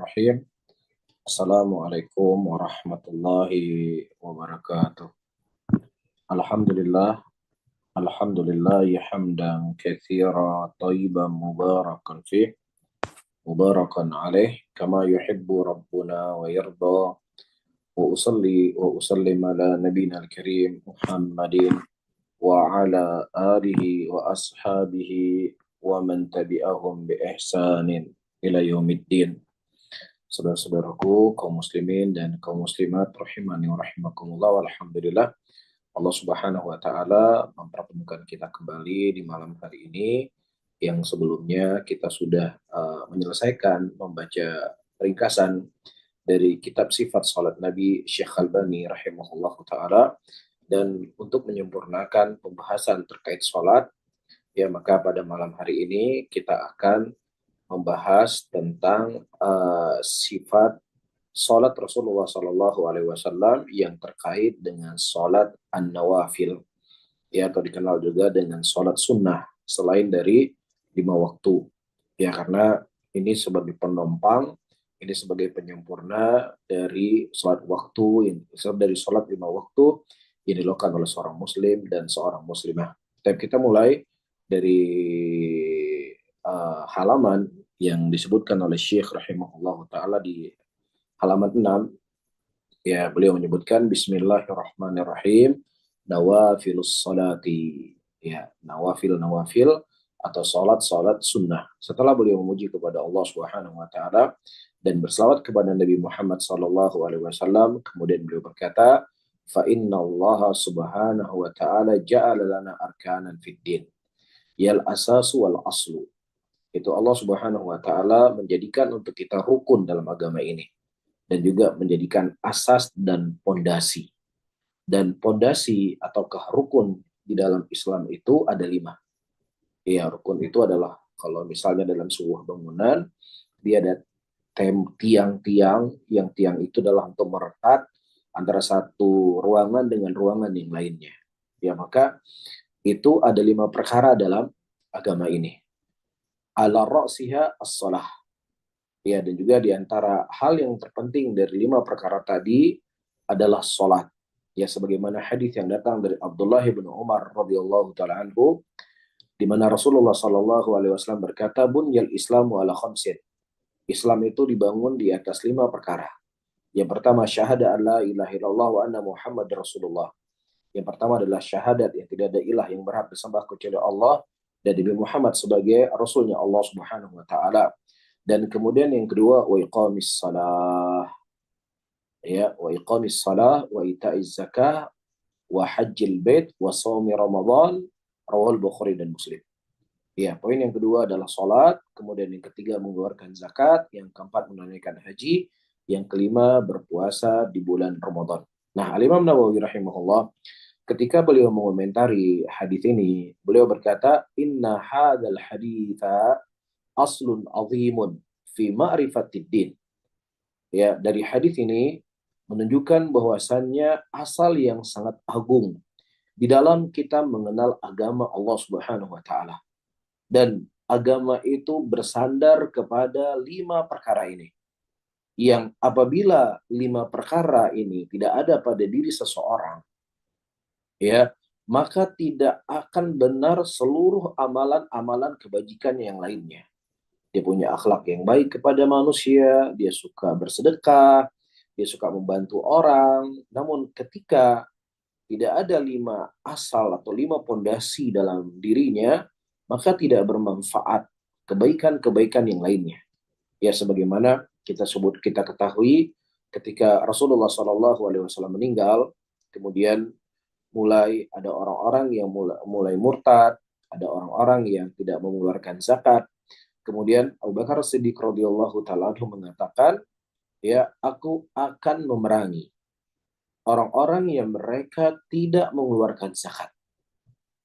Bismillahirrahmanirrahim. Assalamualaikum warahmatullahi wabarakatuh. Alhamdulillah, alhamdulillah hamdan katsira thayyiban mubarakan fih, mubarakan alaih kama yuhibbu rabbuna wa yarda. Wa usalli wa usallim ala nabiyina al-karim Muhammadin wa ala alihi wa ashabihi wa man tabi'ahum bi ihsanin ila yaumiddin. Saudara-saudaraku, kaum muslimin dan kaum muslimat rahimani wa rahimakumullah, alhamdulillah Allah Subhanahu wa taala mempertemukan kita kembali di malam hari ini yang sebelumnya kita sudah menyelesaikan membaca ringkasan dari kitab Sifat Salat Nabi Syekh Albani rahimahullah taala, dan untuk menyempurnakan pembahasan terkait salat, ya maka pada malam hari ini kita akan membahas tentang sifat salat Rasulullah Sallallahu Alaihi Wasallam yang terkait dengan salat an-nawafil, ya, atau dikenal juga dengan salat sunnah selain dari 5 waktu, ya, karena ini sebagai penopang, ini sebagai penyempurna dari salat waktu, dari salat 5 waktu yang dilakukan oleh seorang muslim dan seorang muslimah. Dan kita mulai dari halaman yang disebutkan oleh Syekh rahimahullah ta'ala di halaman 6, ya, beliau menyebutkan Bismillahirrahmanirrahim, nawafilus salati, ya, nawafil atau salat sunnah. Setelah beliau memuji kepada Allah Subhanahu wa taala dan berselawat kepada Nabi Muhammad sallallahu alaihi wasallam, kemudian beliau berkata, fa inna Allah Subhanahu wa taala ja'ala lana arkanan fid din yal asasu wal aslu. Itu Allah Subhanahu wa taala menjadikan untuk kita rukun dalam agama ini dan juga menjadikan asas dan pondasi. Dan pondasi ataukah rukun di dalam Islam itu ada 5. Ya, rukun itu adalah kalau misalnya dalam sebuah bangunan dia ada tiang-tiang, yang tiang itu adalah untuk merekat antara satu ruangan dengan ruangan yang lainnya. Ya, maka itu ada 5 perkara dalam agama ini. Ala ra'siha as-salah. Ya, dan juga di antara hal yang terpenting dari 5 perkara tadi adalah salat. Ya, sebagaimana hadis yang datang dari Abdullah bin Umar radhiyallahu taala anhu, di mana Rasulullah sallallahu alaihi wasallam berkata, bunyal Islamu ala khamsin. Islam itu dibangun di atas 5 perkara. Yang pertama, syahada an la ilaha illallah wa anna Muhammad Rasulullah. Yang pertama adalah syahadat yang tidak ada ilah yang berhak disembah kecuali Allah dan Nabi Muhammad sebagai Rasulnya Allah Subhanahu wa taala. Dan kemudian yang kedua, wa iqamis salah, ya, wa iqamis salah wa ita'iz zakah wa hajjil bait wa shaumi ramadan, rawahul Bukhari dan Muslim. Ya, poin yang kedua adalah salat, kemudian yang ketiga mengeluarkan zakat, yang keempat menunaikan haji, yang kelima berpuasa di bulan Ramadan. Nah, Al-Imam Nawawi rahimahullah ketika beliau mengomentari hadis ini, beliau berkata, inna hadzal haditsa aslun azimun fi ma'rifatid din. Ya, dari hadis ini menunjukkan bahwasannya asal yang sangat agung di dalam kita mengenal agama Allah Subhanahu wa taala. Dan agama itu bersandar kepada 5 perkara ini. Yang apabila 5 perkara ini tidak ada pada diri seseorang, ya, maka tidak akan benar seluruh amalan-amalan kebajikan yang lainnya. Dia punya akhlak yang baik kepada manusia, dia suka bersedekah, dia suka membantu orang. Namun ketika tidak ada 5 asal atau 5 pondasi dalam dirinya, maka tidak bermanfaat kebaikan-kebaikan yang lainnya. Ya, sebagaimana kita ketahui ketika Rasulullah SAW meninggal, kemudian mulai ada orang-orang yang mulai murtad, ada orang-orang yang tidak mengeluarkan zakat. Kemudian Abu Bakar Siddiq radhiyallahu taala mengatakan, ya, aku akan memerangi orang-orang yang mereka tidak mengeluarkan zakat.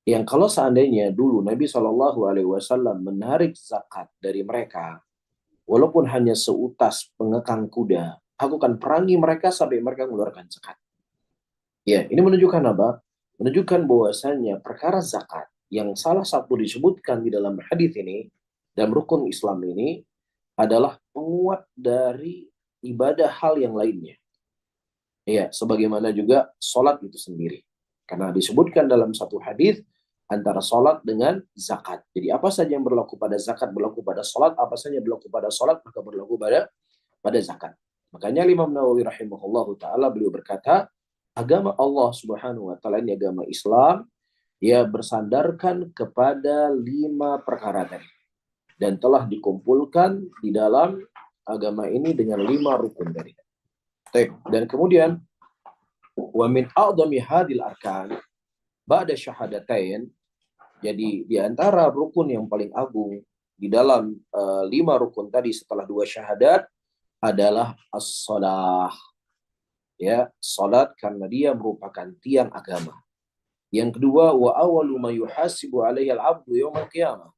Yang kalau seandainya dulu Nabi Shallallahu Alaihi Wasallam menarik zakat dari mereka, walaupun hanya seutas pengekang kuda, aku akan perangi mereka sampai mereka mengeluarkan zakat. Ya, ini menunjukkan apa? Menunjukkan bahwasannya perkara zakat yang salah satu disebutkan di dalam hadis ini, dalam rukun Islam ini, adalah penguat dari ibadah hal yang lainnya. Ya, sebagaimana juga sholat itu sendiri. Karena disebutkan dalam satu hadis antara sholat dengan zakat. Jadi apa saja yang berlaku pada zakat berlaku pada sholat, apa saja yang berlaku pada sholat maka berlaku pada zakat. Makanya Imam Nawawi rahimahullahu taala beliau berkata, agama Allah Subhanahu wa taala ini agama Islam, ya bersandarkan kepada 5 perkara tadi dan telah dikumpulkan di dalam agama ini dengan 5 rukun tadi. Dan kemudian wa min a'dhami hadil arkan ba'da syahadatain, jadi di antara rukun yang paling agung di dalam 5 rukun tadi setelah 2 syahadat adalah as-shalah. Ya, salat karena dia merupakan tiang agama. Yang kedua, wa awwalu ma yuhasibu 'alaihi al-'abdu yaumil qiyamah.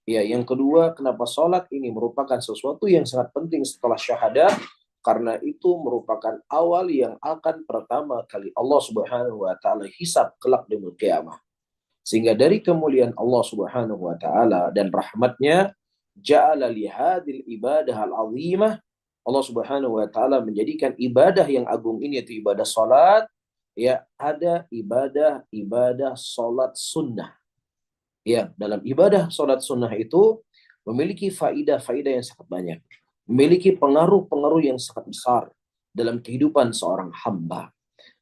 Ya, yang kedua, kenapa salat ini merupakan sesuatu yang sangat penting setelah syahadat? Karena itu merupakan awal yang akan pertama kali Allah Subhanahu wa taala hisab kelak di yaumil qiyamah. Sehingga dari kemuliaan Allah Subhanahu wa taala dan rahmatnya, ja'ala li hadhil ibadah al-'azimah, Allah Subhanahu wa taala menjadikan ibadah yang agung ini yaitu ibadah salat, ya ada ibadah salat sunnah. Ya, dalam ibadah salat sunnah itu memiliki faidah-faidah yang sangat banyak. Memiliki pengaruh-pengaruh yang sangat besar dalam kehidupan seorang hamba.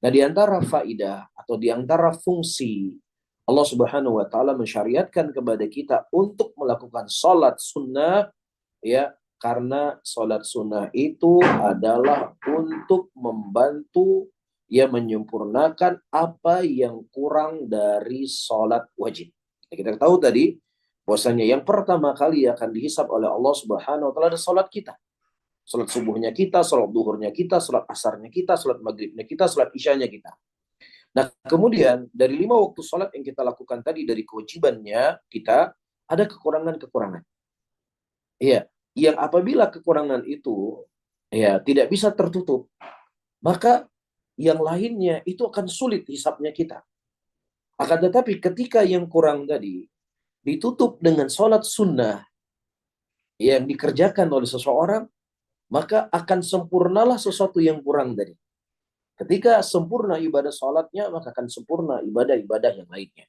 Nah, di antara faidah atau di antara fungsi Allah Subhanahu wa taala mensyariatkan kepada kita untuk melakukan salat sunnah, ya, karena sholat sunnah itu adalah untuk membantu ya menyempurnakan apa yang kurang dari sholat wajib. Kita tahu tadi bahwasanya yang pertama kali akan dihisab oleh Allah Subhanahu wa taala adalah sholat kita. Sholat subuhnya kita, sholat duhurnya kita, sholat asarnya kita, sholat maghribnya kita, sholat isyanya kita. Nah, kemudian dari 5 waktu sholat yang kita lakukan tadi dari kewajibannya kita ada kekurangan-kekurangan. Iya, yang apabila kekurangan itu ya tidak bisa tertutup, maka yang lainnya itu akan sulit hisapnya kita. Akan tetapi ketika yang kurang tadi ditutup dengan sholat sunnah yang dikerjakan oleh seseorang, maka akan sempurnalah sesuatu yang kurang tadi. Ketika sempurna ibadah sholatnya, maka akan sempurna ibadah-ibadah yang lainnya.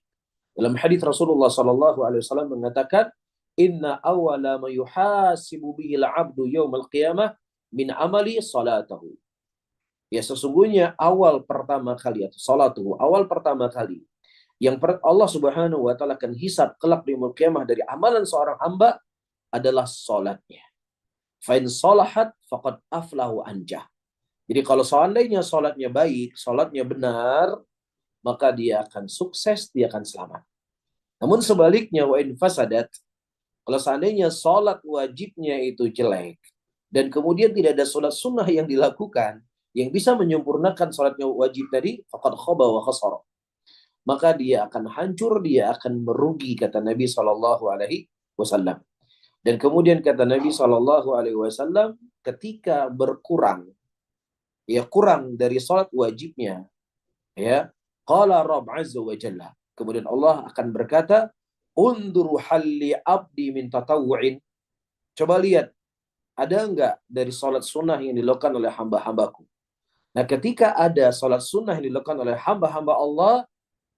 Dalam hadis Rasulullah SAW mengatakan, Inna awwala ma yuhasibu bihil abdu yawmal qiyamah min amali salatahu. Ya, sesungguhnya awal pertama kali atau salatuhu, awal pertama kali yang Allah Subhanahu wa taala akan hisab kelak di yaumul qiyamah dari amalan seorang hamba adalah salatnya. Fa in salahat faqad aflahu anjah. Jadi kalau seandainya salatnya baik, salatnya benar, maka dia akan sukses, dia akan selamat. Namun sebaliknya wa in fasadat, kalau seandainya sholat wajibnya itu jelek, dan kemudian tidak ada sholat sunnah yang dilakukan, yang bisa menyempurnakan sholatnya wajib tadi, faqad khaba wa khasara. Maka dia akan hancur, dia akan merugi, kata Nabi SAW. Dan kemudian kata Nabi SAW, ketika berkurang, ya kurang dari sholat wajibnya, ya, qala Rabb Azza wa Jalla. Kemudian Allah akan berkata, Unduru halli abdi min tatawu'in. Coba lihat, ada enggak dari sholat sunnah yang dilakukan oleh hamba-hambaku? Nah, ketika ada sholat sunnah yang dilakukan oleh hamba-hamba Allah,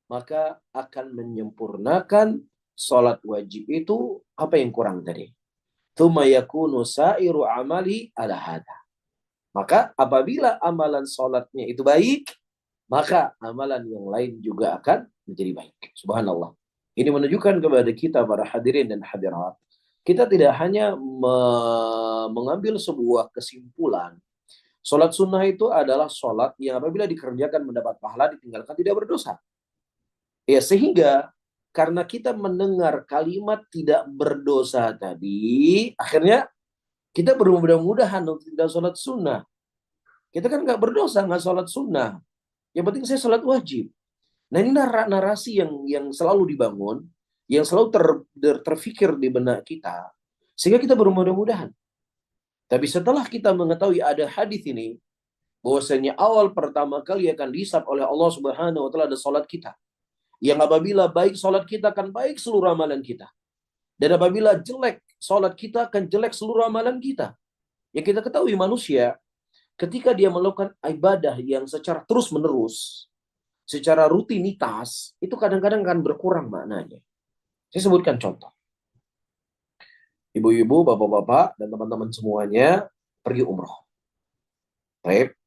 maka akan menyempurnakan sholat wajib itu apa yang kurang tadi. Tsumma yakunu sa'iru amali ala hada. Maka apabila amalan sholatnya itu baik, maka amalan yang lain juga akan menjadi baik. Subhanallah. Ini menunjukkan kepada kita para hadirin dan hadirat, kita tidak hanya mengambil sebuah kesimpulan. Sholat sunnah itu adalah sholat yang apabila dikerjakan mendapat pahala, ditinggalkan tidak berdosa. Ya, sehingga karena kita mendengar kalimat tidak berdosa tadi, akhirnya kita bermudah-mudahan untuk tidak sholat sunnah. Kita kan nggak berdosa, nggak sholat sunnah. Yang penting saya sholat wajib. Nah, ini narasi yang selalu dibangun, yang selalu terfikir di benak kita, sehingga kita bermudah-mudahan. Tapi setelah kita mengetahui ada hadis ini, bahwasanya awal pertama kali akan dihisab oleh Allah Subhanahu wa taala ada salat kita. Yang apabila baik salat kita akan baik seluruh amalan kita. Dan apabila jelek salat kita akan jelek seluruh amalan kita. Ya kita ketahui manusia ketika dia melakukan ibadah yang secara terus-menerus, secara rutinitas, itu kadang-kadang akan berkurang maknanya. Saya sebutkan contoh. Ibu-ibu, bapak-bapak, dan teman-teman semuanya pergi umroh. Baik,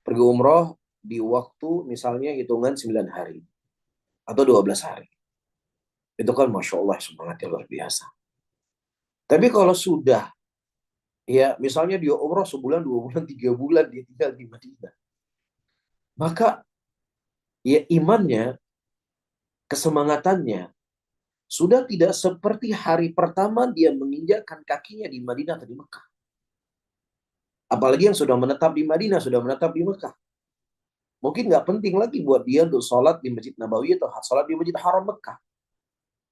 pergi umroh di waktu misalnya hitungan 9 hari atau 12 hari. Itu kan Masya Allah semangatnya luar biasa. Tapi kalau sudah, ya misalnya dia umroh sebulan, 2 bulan, 3 bulan, dia tinggal di Madinah. Maka ya imannya, kesemangatannya, sudah tidak seperti hari pertama dia menginjakkan kakinya di Madinah atau di Mekah. Apalagi yang sudah menetap di Madinah, sudah menetap di Mekah. Mungkin nggak penting lagi buat dia untuk sholat di Masjid Nabawi atau sholat di Masjid Haram Mekah.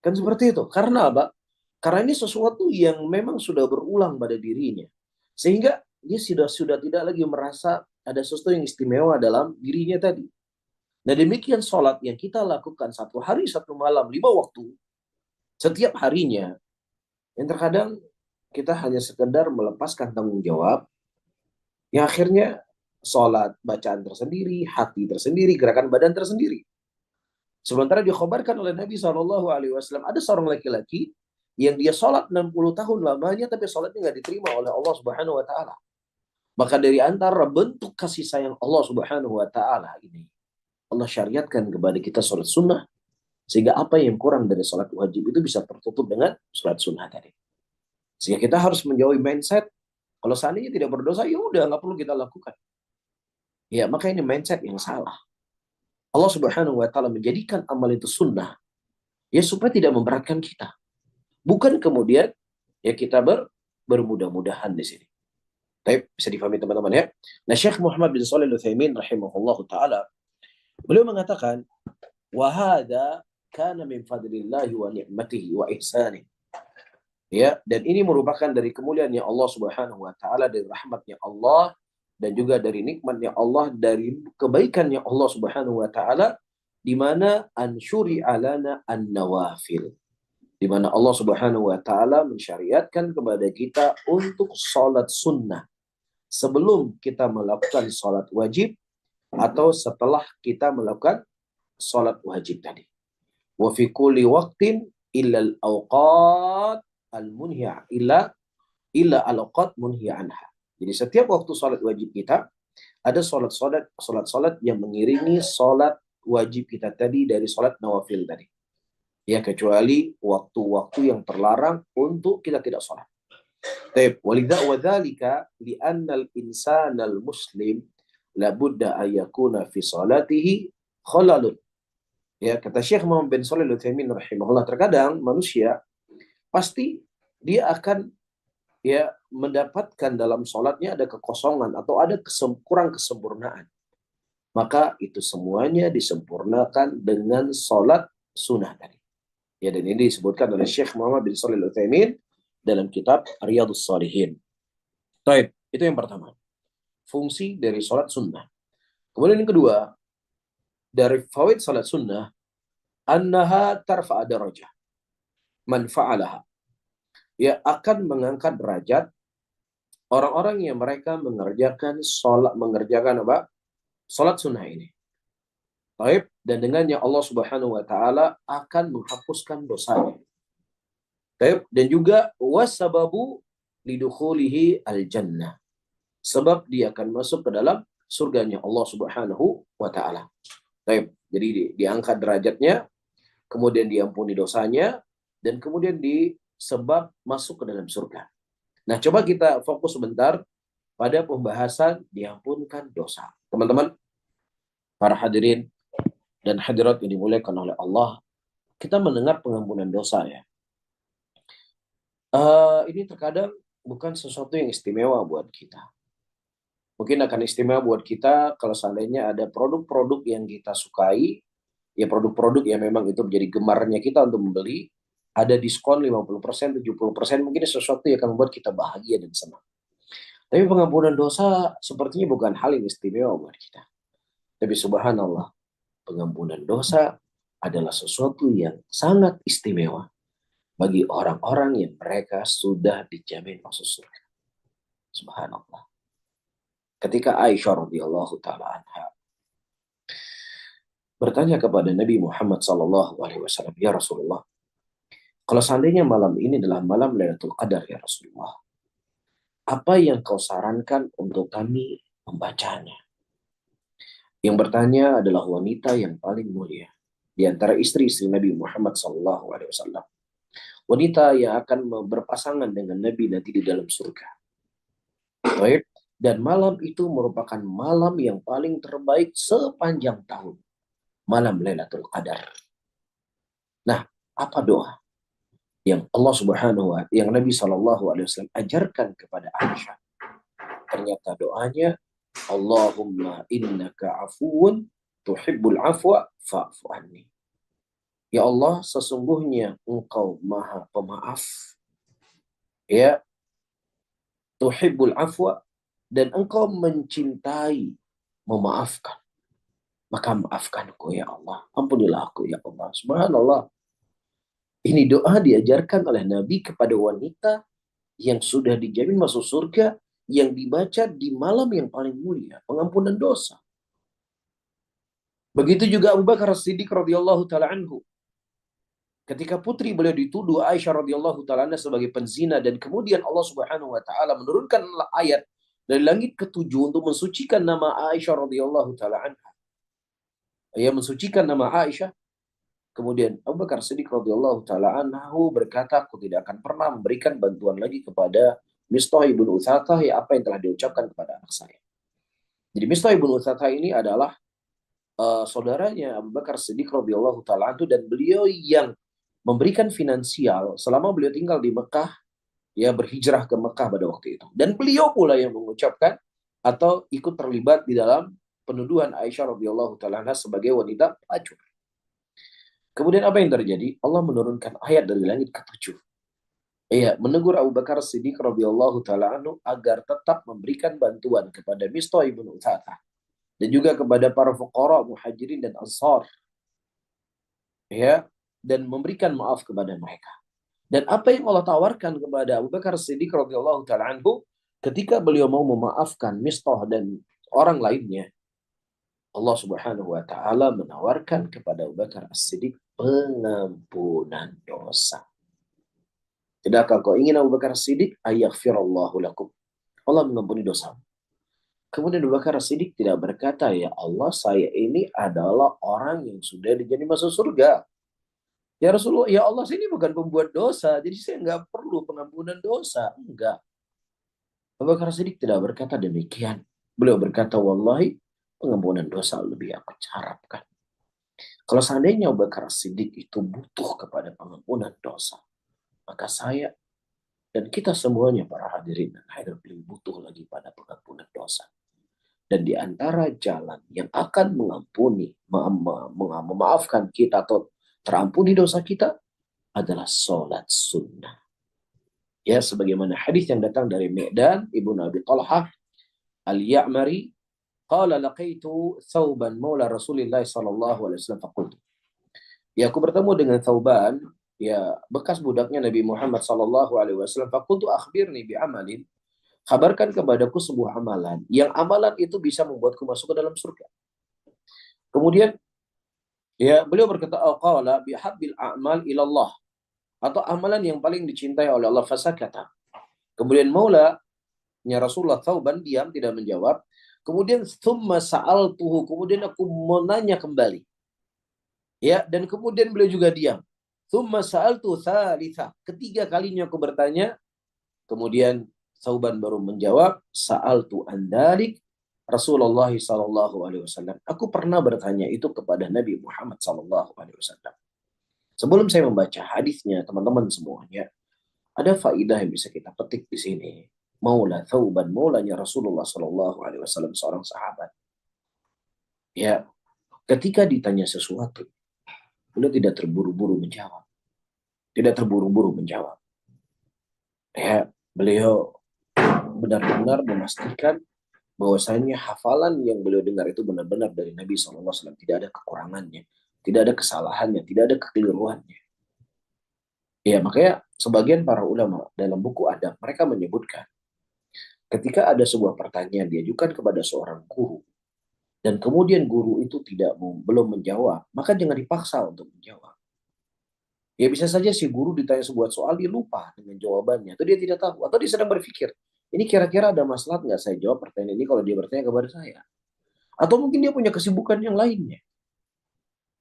Kan seperti itu. Karena apa? Karena ini sesuatu yang memang sudah berulang pada dirinya. Sehingga dia sudah tidak lagi merasa ada sesuatu yang istimewa dalam dirinya tadi. Nah demikian sholat yang kita lakukan 1 hari 1 malam 5 waktu setiap harinya, yang terkadang kita hanya sekedar melepaskan tanggung jawab, yang akhirnya sholat bacaan tersendiri, hati tersendiri, gerakan badan tersendiri. Sementara dikhabarkan oleh Nabi SAW, ada seorang laki-laki yang dia sholat 60 tahun lamanya, tapi sholatnya nggak diterima oleh Allah Subhanahu Wa Taala. Maka dari antara bentuk kasih sayang Allah Subhanahu Wa Taala ini, Allah syariatkan kepada kita sholat sunnah, sehingga apa yang kurang dari sholat wajib itu bisa tertutup dengan sholat sunnah tadi. Sehingga kita harus menjauhi mindset, kalau seandainya tidak berdosa, ya udah nggak perlu kita lakukan. Ya, maka ini mindset yang salah. Allah Subhanahu Wa Taala menjadikan amal itu sunnah, ya supaya tidak memberatkan kita. Bukan kemudian ya kita bermudah-mudahan di sini. Tapi bisa difahami teman-teman ya. Nah, Syekh Muhammad bin Shalih Al-Utsaimin rahimahullah taala, beliau mengatakan, wa hadza kana min fadlillahi wa ni'matihi wa ihsanihi. Ya, dan ini merupakan dari kemuliaannya Allah Subhanahu wa taala, dari rahmatnya Allah, dan juga dari nikmatnya Allah, dari kebaikannya Allah Subhanahu wa taala, di mana ansyuri alana an-nawafil, di mana Allah Subhanahu wa taala mensyariatkan kepada kita untuk salat sunnah sebelum kita melakukan salat wajib atau setelah kita melakukan salat wajib tadi. Wa fi kulli waqtin illa al-awqat al-munhiya illa al-awqat munhiya anha. Jadi setiap waktu salat wajib kita ada salat yang mengiringi salat wajib kita tadi dari salat nawafil tadi. Ya, kecuali waktu-waktu yang terlarang untuk kita tidak sholat. Taib, wadzalika li'annal insanal muslim labudda ayyakuna fi salatihi khalalun. Ya, kata Syekh Muhammad bin Shalih Al-Utsaimin rahimahullah, terkadang manusia pasti dia akan ya mendapatkan dalam sholatnya ada kekosongan atau ada kurang kesempurnaan. Maka itu semuanya disempurnakan dengan sholat sunnah tadi. Ya, dan ini disebutkan oleh Syekh Muhammad bin Shalih Al-Utsaimin dalam kitab Riyadhus Shalihin. Baik, itu yang pertama. Fungsi dari sholat sunnah. Kemudian yang kedua, dari fawaid sholat sunnah, annaha tarfa'a darajah man fa'alaha. Ya, akan mengangkat derajat orang-orang yang mereka mengerjakan apa? Sholat sunnah ini. Baik, dan dengannya Allah Subhanahu wa taala akan menghapuskan dosanya. Baik, dan juga wasababu lidukhulihi al-jannah. Sebab dia akan masuk ke dalam surganya Allah Subhanahu wa taala. Baik, jadi diangkat derajatnya, kemudian diampuni dosanya, dan kemudian disebab masuk ke dalam surga. Nah, coba kita fokus sebentar pada pembahasan diampunkan dosa. Teman-teman, para hadirin dan hadirat yang dimuliakan oleh Allah, kita mendengar pengampunan dosa ya. Ini terkadang bukan sesuatu yang istimewa buat kita. Mungkin akan istimewa buat kita kalau seandainya ada produk-produk yang kita sukai, ya produk-produk yang memang itu menjadi gemarnya kita untuk membeli, ada diskon 50%, 70%, mungkin sesuatu yang akan membuat kita bahagia dan senang. Tapi pengampunan dosa sepertinya bukan hal yang istimewa buat kita. Tapi subhanallah, pengampunan dosa adalah sesuatu yang sangat istimewa bagi orang-orang yang mereka sudah dijamin masuk surga. Subhanallah. Ketika Aisyah radhiyallahu taala anha bertanya kepada Nabi Muhammad sallallahu alaihi wasallam, "Ya Rasulullah, kalau seandainya malam ini adalah malam Lailatul Qadar ya Rasulullah, apa yang kau sarankan untuk kami membacanya?" Yang bertanya adalah wanita yang paling mulia di antara istri-istri Nabi Muhammad sallallahu alaihi wasallam. Wanita yang akan berpasangan dengan Nabi nanti di dalam surga. Baik. Dan malam itu merupakan malam yang paling terbaik sepanjang tahun. Malam Lailatul Qadar. Nah, apa doa yang Allah Subhanahu wa yang Nabi Shallallahu alaihi wasallam ajarkan kepada Aisyah? Ternyata doanya, Allahumma innaka afuwun tuhibbul afwa fa'fu anni. Ya Allah, sesungguhnya Engkau Maha Pemaaf, ya, tuhibbul afwa, dan Engkau mencintai memaafkan. Maka maafkanku ya Allah. Ampunilah aku ya Allah. Subhanallah. Ini doa diajarkan oleh Nabi kepada wanita yang sudah dijamin masuk surga, yang dibaca di malam yang paling mulia, pengampunan dosa. Begitu juga Abu Bakar As-Siddiq radhiyallahu taala anhu. Ketika putri beliau dituduh Aisyah radhiyallahu taala anha sebagai penzina, dan kemudian Allah Subhanahu wa taala menurunkan ayat dari langit ketujuh untuk mensucikan nama Aisyah radhiyallahu taala anha. Ia mensucikan nama Aisyah. Kemudian Abu Bakar Siddiq radhiyallahu taala anhu berkata, aku tidak akan pernah memberikan bantuan lagi kepada Mistah ibn Utsathah ya apa yang telah diucapkan kepada anak saya. Jadi Mistah ibn Utsathah ini adalah saudaranya Abu Bakar Siddiq radhiyallahu taala anhu, dan beliau yang memberikan finansial selama beliau tinggal di Mekah, ya, berhijrah ke Mekah pada waktu itu. Dan beliau pula yang mengucapkan atau ikut terlibat di dalam penuduhan Aisyah radhiyallahu taala anha sebagai wanita pelacur. Kemudian apa yang terjadi? Allah menurunkan ayat dari langit ketujuh. Iya, menegur Abu Bakar Siddiq radhiyallahu taala anhu agar tetap memberikan bantuan kepada Mistah ibn Utsathah dan juga kepada para fuqara, muhajirin dan ansar. Ya, dan memberikan maaf kepada mereka. Dan apa yang Allah tawarkan kepada Abu Bakar Siddiq radhiyallahu taala anhu ketika beliau mau memaafkan Mistah dan orang lainnya, Allah Subhanahu wa taala menawarkan kepada Abu Bakar As-Siddiq pengampunan dosa. Tidakkah kau ingin Abu Bakar As-Siddiq ayaghfirallahu lakum? Allah mengampuni dosa. Kemudian Abu Bakar As-Siddiq tidak berkata, ya Allah, saya ini adalah orang yang sudah dijamin masuk surga. Ya Rasulullah, ya Allah, saya ini bukan pembuat dosa, jadi saya nggak perlu pengampunan dosa. Enggak. Abu Bakar As-Siddiq tidak berkata demikian. Beliau berkata, wallahi, pengampunan dosa lebih aku harapkan. Kalau seandainya Abu Bakar As-Siddiq itu butuh kepada pengampunan dosa, maka saya dan kita semuanya para hadirin dan hadirat lebih butuh lagi pada pengampunan dosa. Dan di antara jalan yang akan mengampuni, memaafkan kita atau terampuni dosa kita adalah sholat sunnah. Ya, sebagaimana hadis yang datang dari Mi'dan ibnu Abi Talhah al-Ya'mari, qala laqaitu Thawban maula Rasulillah sallallahu alaihi wasallam faqultu. Ya, aku bertemu dengan Thawban, ya, bekas budaknya Nabi Muhammad sallallahu alaihi wasallam. Faqultu akhbirni bi amalin, kabarkan kepadaku sebuah amalan yang amalan itu bisa membuatku masuk ke dalam surga. Kemudian ya beliau berkata, qala bi habbil a'mal ilallah, atau amalan yang paling dicintai oleh Allah. Fasakata. Kemudian maulanya Rasulullah Thawban diam, tidak menjawab. Kemudian thumma sa'altuhu, kemudian aku menanya kembali. Ya, dan kemudian beliau juga diam. Thumma sa'altu thalitha, ketiga kalinya aku bertanya. Kemudian Thawban baru menjawab, sa'altu andalik Rasulullah sallallahu alaihi wasallam. Aku pernah bertanya itu kepada Nabi Muhammad sallallahu alaihi wasallam. Sebelum saya membaca hadisnya, teman-teman semuanya, ada faidah yang bisa kita petik di sini. Maula Thawban, maulanya Rasulullah sallallahu alaihi wasallam, seorang sahabat. Ya, ketika ditanya sesuatu, beliau tidak terburu-buru menjawab. Tidak terburu-buru menjawab. Ya, beliau benar-benar memastikan bahwasanya hafalan yang beliau dengar itu benar-benar dari Nabi SAW. Tidak ada kekurangannya, tidak ada kesalahannya, tidak ada kekeliruannya. Ya, makanya sebagian para ulama dalam buku adab, mereka menyebutkan, ketika ada sebuah pertanyaan diajukan kepada seorang guru, dan kemudian guru itu belum menjawab, maka jangan dipaksa untuk menjawab. Ya bisa saja si guru ditanya sebuah soal, dia lupa dengan jawabannya, atau dia tidak tahu, atau dia sedang berpikir, ini kira-kira ada masalah nggak saya jawab pertanyaan ini kalau dia bertanya kepada saya. Atau mungkin dia punya kesibukan yang lainnya.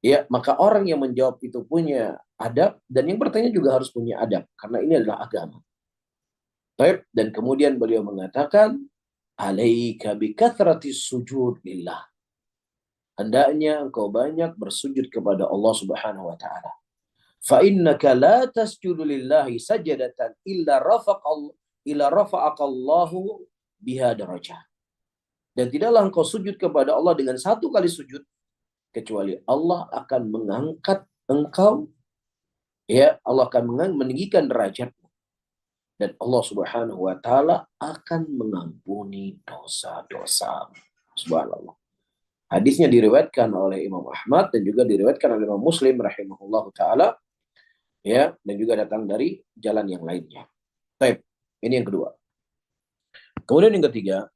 Ya, maka orang yang menjawab itu punya adab, dan yang bertanya juga harus punya adab, karena ini adalah agama. Baik, dan kemudian beliau mengatakan, alaika bikathratis sujud lillah. Hendaknya engkau banyak bersujud kepada Allah Subhanahu wa taala. Fa innaka la tasjudu lillahi sajadatan illa rafa'akallahu biha darajah. Dan tidaklah engkau sujud kepada Allah dengan satu kali sujud, kecuali Allah akan mengangkat engkau, ya, Allah akan meninggikan derajatmu, dan Allah Subhanahu wa taala akan mengampuni dosa-dosa. Subhanallah. Hadisnya diriwayatkan oleh Imam Ahmad dan juga diriwayatkan oleh Imam Muslim rahimahullahu taala, ya, dan juga datang dari jalan yang lainnya. Baik, ini yang kedua. Kemudian yang ketiga,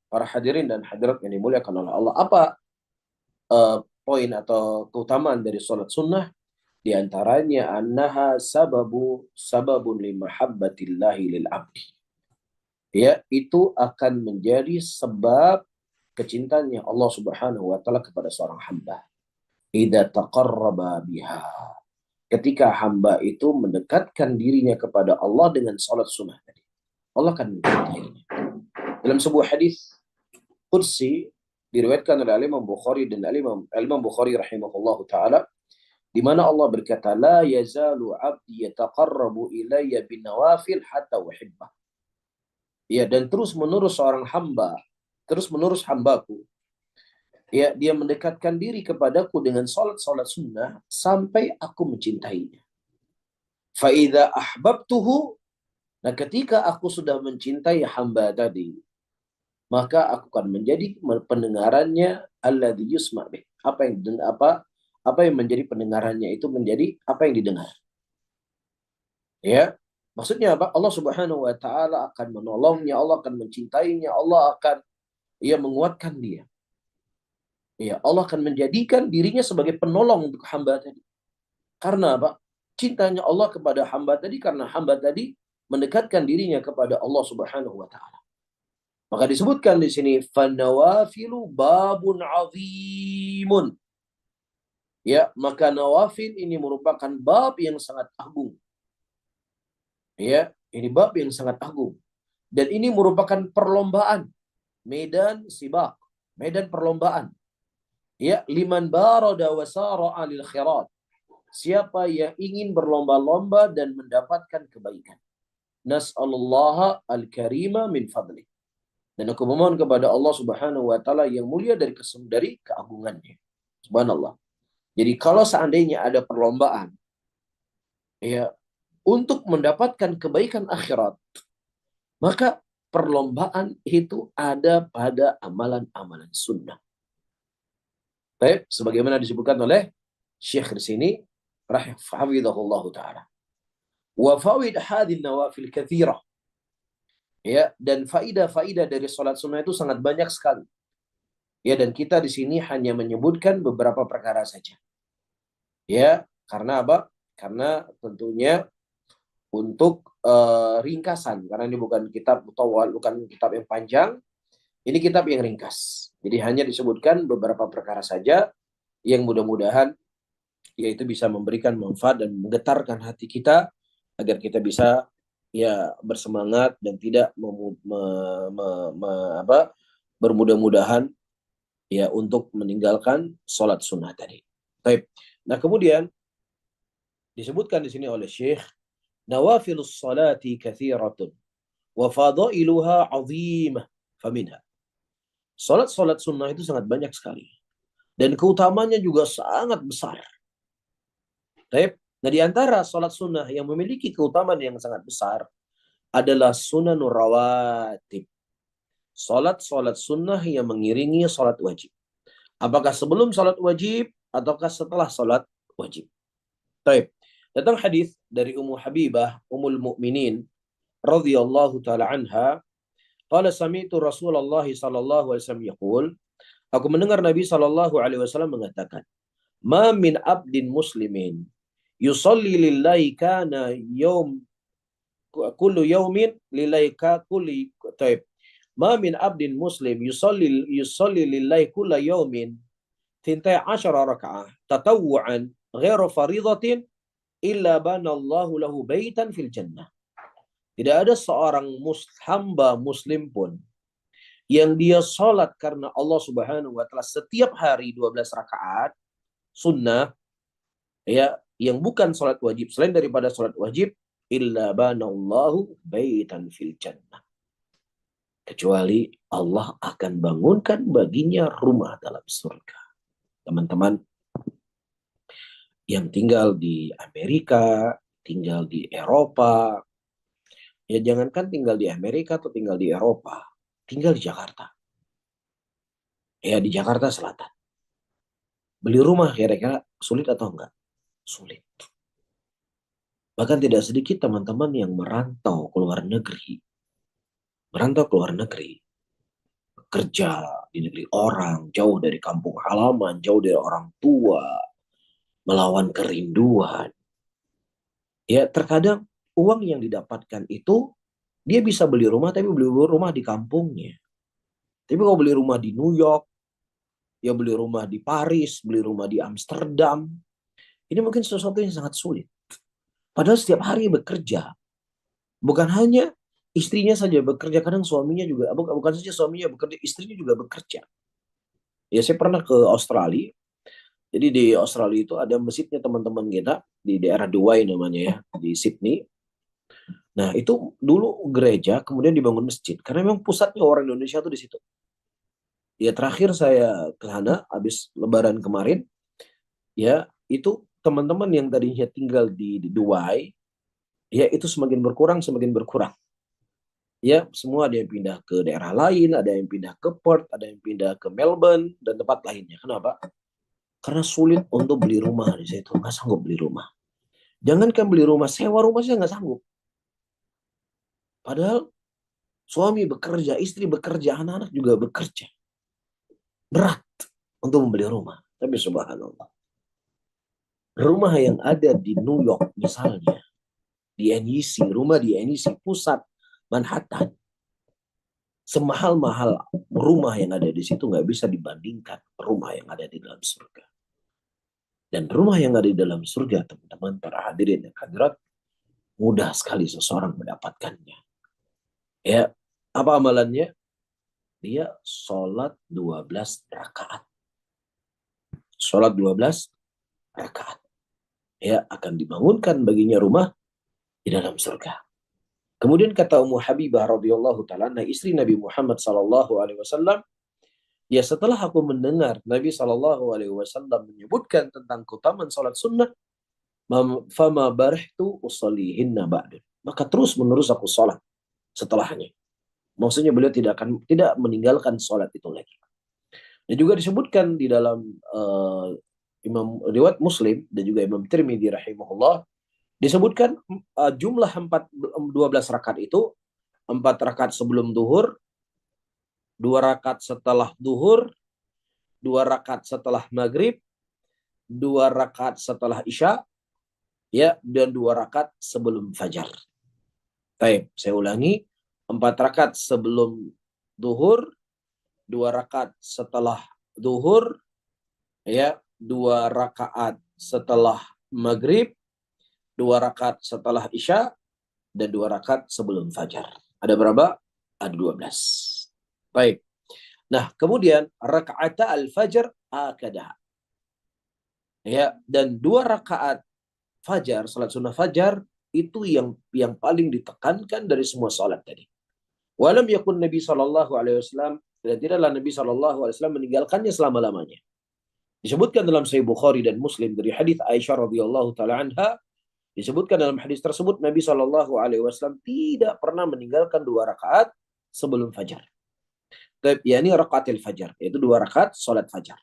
para hadirin dan hadirat yang dimuliakan oleh Allah, apa poin atau keutamaan dari sholat sunnah? Di antaranya annaha sababun li mahabbatillahi lil abdi. Ya, itu akan menjadi sebab kecintaannya Allah Subhanahu wa taala kepada seorang hamba. Idza taqarraba biha. Ketika hamba itu mendekatkan dirinya kepada Allah dengan salat sunnah tadi, Allah akan mencintainya. Dalam sebuah hadis qudsi diriwayatkan oleh Imam Bukhari dan Imam Bukhari rahimahullahu taala, di mana Allah berkata, la yazalu 'abdi yataqarrabu ilayya bin nawafil hatta uhibbah. Ya, dan terus menerus hambaku, ya, dia mendekatkan diri kepadaku dengan salat-salat sunnah sampai aku mencintainya. Fa idza ahbabtuhu, nah ketika aku sudah mencintai hamba tadi, maka aku akan menjadi pendengarannya alladzi yusma' bih. Apa yang menjadi pendengarannya itu menjadi apa yang didengar. Ya, maksudnya apa? Allah Subhanahu wa taala akan menolongnya, Allah akan mencintainya, Allah akan menguatkan dia. Ya, Allah akan menjadikan dirinya sebagai penolong untuk hamba tadi. Karena apa? Cintanya Allah kepada hamba tadi karena hamba tadi mendekatkan dirinya kepada Allah Subhanahu wa taala. Maka disebutkan di sini fanawafilu babun azimun. Ya, maka nawafil ini merupakan bab yang sangat agung. Ya, ini bab yang sangat agung. Dan ini merupakan perlombaan, medan sibak, medan perlombaan. Ya, liman barada wa sara'a lil khairat. Siapa yang ingin berlomba-lomba dan mendapatkan kebaikan. Nas'alullaha al-karima min fadli. Dan aku memohon kepada Allah Subhanahu wa taala yang mulia dari keagungannya. Subhanallah. Jadi kalau seandainya ada perlombaan, ya, untuk mendapatkan kebaikan akhirat, maka perlombaan itu ada pada amalan-amalan sunnah. Baik, sebagaimana disebutkan oleh Syekh di sini, rahimahullah taala. Wa fawaid hadhihi nawafil katsirah. Ya, dan faidah-faidah dari salat sunnah itu sangat banyak sekali. Ya, dan kita di sini hanya menyebutkan beberapa perkara saja. Ya, karena apa? Karena tentunya untuk ringkasan, karena ini bukan kitab mutawwal, bukan kitab yang panjang, ini kitab yang ringkas. Jadi hanya disebutkan beberapa perkara saja yang mudah-mudahan yaitu bisa memberikan manfaat dan menggetarkan hati kita agar kita bisa bersemangat dan tidak bermudah-mudahan untuk meninggalkan sholat sunnah tadi. Baik. Nah, kemudian disebutkan di sini oleh Syekh, nawafilus salati katsiratun wa fadailuha 'azimah faminha. Salat-salat sunnah itu sangat banyak sekali dan keutamanya juga sangat besar. Baik. Nah, di antara salat sunnah yang memiliki keutamaan yang sangat besar adalah sunanur rawatib. Salat-salat sunnah yang mengiringi salat wajib. Apakah sebelum salat wajib ataukah setelah salat wajib? Baik. Datang hadis dari Ummu Habibah, Ummul Mukminin radhiyallahu taala anha, Qala sami'tu Rasulullah sallallahu alaihi wasallam yaqul, aku mendengar Nabi sallallahu alaihi wasallam mengatakan, "Ma min abdin muslimin yusalli lillahi kana yaum kullu yaumin lillahi ka kulli taib. Ma min abdin muslim yusalli lillahi kulla yaumin tintai asyara raka'ah tatawwu'an ghairu faridatin illa banallahu lahu baitan fil jannah." Tidak ada seorang hamba muslim pun yang dia sholat karena Allah Subhanahu wa taala setiap hari 12 rakaat sunnah, ya, yang bukan sholat wajib, selain daripada sholat wajib, illa banallahu baitan fil jannah, kecuali Allah akan bangunkan baginya rumah dalam surga. Teman-teman yang tinggal di Amerika, tinggal di Eropa, ya jangankan tinggal di Amerika atau tinggal di Eropa, tinggal di Jakarta. Ya di Jakarta Selatan. Beli rumah kira-kira sulit atau enggak? Sulit. Bahkan tidak sedikit teman-teman yang merantau ke luar negeri. Merantau ke luar negeri. Bekerja di negeri orang, jauh dari kampung halaman, jauh dari orang tua, melawan kerinduan. Ya terkadang uang yang didapatkan itu, dia bisa beli rumah, tapi beli rumah di kampungnya. Tapi kalau beli rumah di New York, ya beli rumah di Paris, beli rumah di Amsterdam, ini mungkin sesuatu yang sangat sulit. Padahal setiap hari bekerja. Bukan hanya istrinya saja bekerja, kadang suaminya juga, bukan saja suaminya bekerja, istrinya juga bekerja. Ya saya pernah ke Australia. Jadi di Australia itu ada masjidnya teman-teman kita di daerah Douai namanya ya, di Sydney. Nah itu dulu gereja, kemudian dibangun masjid. Karena memang pusatnya orang Indonesia tuh di situ. Ya terakhir saya ke sana habis Lebaran kemarin, ya itu teman-teman yang tadinya tinggal di Douai, ya itu semakin berkurang, semakin berkurang. Ya semua ada yang pindah ke daerah lain, ada yang pindah ke Perth, ada yang pindah ke Melbourne dan tempat lainnya. Kenapa? Karena sulit untuk beli rumah di situ, nggak sanggup beli rumah. Jangankan beli rumah, sewa rumah saya nggak sanggup. Padahal suami bekerja, istri bekerja, anak-anak juga bekerja. Berat untuk membeli rumah. Tapi subhanallah, rumah yang ada di New York misalnya, di NEC, rumah di NEC, pusat Manhattan, semahal-mahal rumah yang ada di situ nggak bisa dibandingkan rumah yang ada di dalam surga. Dan rumah yang ada di dalam surga, teman-teman, para hadirin dan hadirat, mudah sekali seseorang mendapatkannya. Ya, apa amalannya? Dia sholat 12 rakaat. Sholat 12 rakaat. Ya, akan dibangunkan baginya rumah di dalam surga. Kemudian kata Ummu Habibah radhiyallahu taala, istri Nabi Muhammad sallallahu alaihi wasallam, ya setelah aku mendengar Nabi sallallahu alaihi wasallam menyebutkan tentang keutamaan salat sunnah, fama barihtu usallihinna ba'du. Maka terus menerus aku salat setelahnya. Maksudnya beliau tidak meninggalkan salat itu lagi. Dan juga disebutkan di dalam Imam riwayat Muslim dan juga Imam Tirmidzi rahimahullah, disebutkan jumlah 12 rakaat itu 4 rakaat sebelum duhur, 2 rakaat setelah duhur, 2 rakaat setelah maghrib, 2 rakaat setelah isya, ya, dan 2 rakaat sebelum fajar. Baik, saya ulangi, 4 rakaat sebelum duhur, 2 rakaat setelah duhur, ya, 2 rakaat setelah maghrib, 2 rakaat setelah isya, dan 2 rakaat sebelum fajar. Ada berapa? Ada 12. Baik. Nah, kemudian rakaat al-fajr akadah. Ya, dan 2 rakaat fajar, salat sunnah fajar, itu yang paling ditekankan dari semua salat tadi. Walam yakun Nabi sallallahu alaihi wasallam, dan tidaklah Nabi sallallahu alaihi wasallam meninggalkannya selama-lamanya. Disebutkan dalam Sahih Bukhari dan Muslim dari hadis Aisyah radhiyallahu taala anha, disebutkan dalam hadis tersebut Nabi sallallahu alaihi wasallam tidak pernah meninggalkan 2 rakaat sebelum fajar. Taib, yakni rakaatil fajar, yaitu 2 rakaat salat fajar.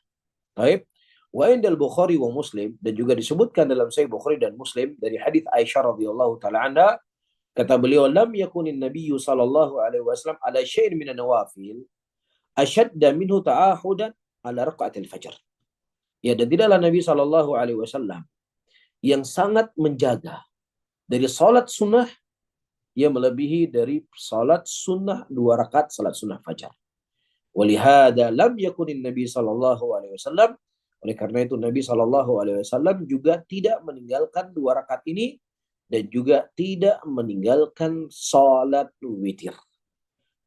Taib. Wa indal Bukhari wa Muslim, dan juga disebutkan dalam Sahih Bukhari dan Muslim dari hadis Aisyah radhiyallahu taala anha, Kata beliau, lam yakunin nabiyyu sallallahu alaihi wasallam ala syai'in minan nawafil asyadda minhu ta'ahudan ala raqatil fajr. Ya, dan tidaklah Nabi sallallahu alaihi wasallam yang sangat menjaga dari salat sunnah, ia melebihi dari salat sunnah 2 rakaat salat sunnah fajar. Walihada lam yakunin Nabi sallallahu alaihi wasallam, oleh karena itu Nabi sallallahu alaihi wasallam juga tidak meninggalkan 2 rakaat ini dan juga tidak meninggalkan salat witir.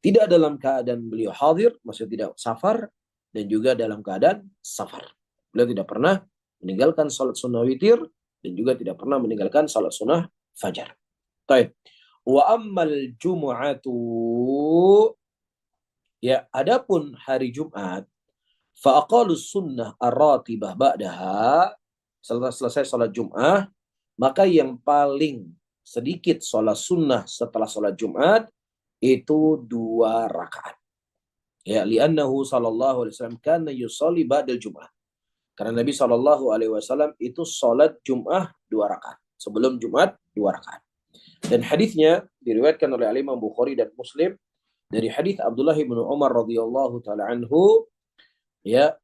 Tidak dalam keadaan beliau hadir, maksudnya tidak safar, dan juga dalam keadaan safar. Beliau tidak pernah meninggalkan salat sunnah witir dan juga tidak pernah meninggalkan salat sunnah fajar. Baik. Wa ammal jumu'atu, ya, adapun hari Jumat, fa aqalus sunnah ar-ratibah ba'daha, setelah selesai salat Jumat, maka yang paling sedikit salat sunnah setelah salat Jumat itu 2 rakaat. Ya, li'annahu sallallahu alaihi wasallam kana yusalli ba'dal Jum'ah. Karena Nabi sallallahu alaihi wasallam itu salat Jum'ah 2 rakaat. Sebelum Jumat 2 rakaat. Dan hadisnya diriwayatkan oleh Imam Bukhari dan Muslim dari hadis Abdullah bin Umar radhiyallahu taala anhu, ya,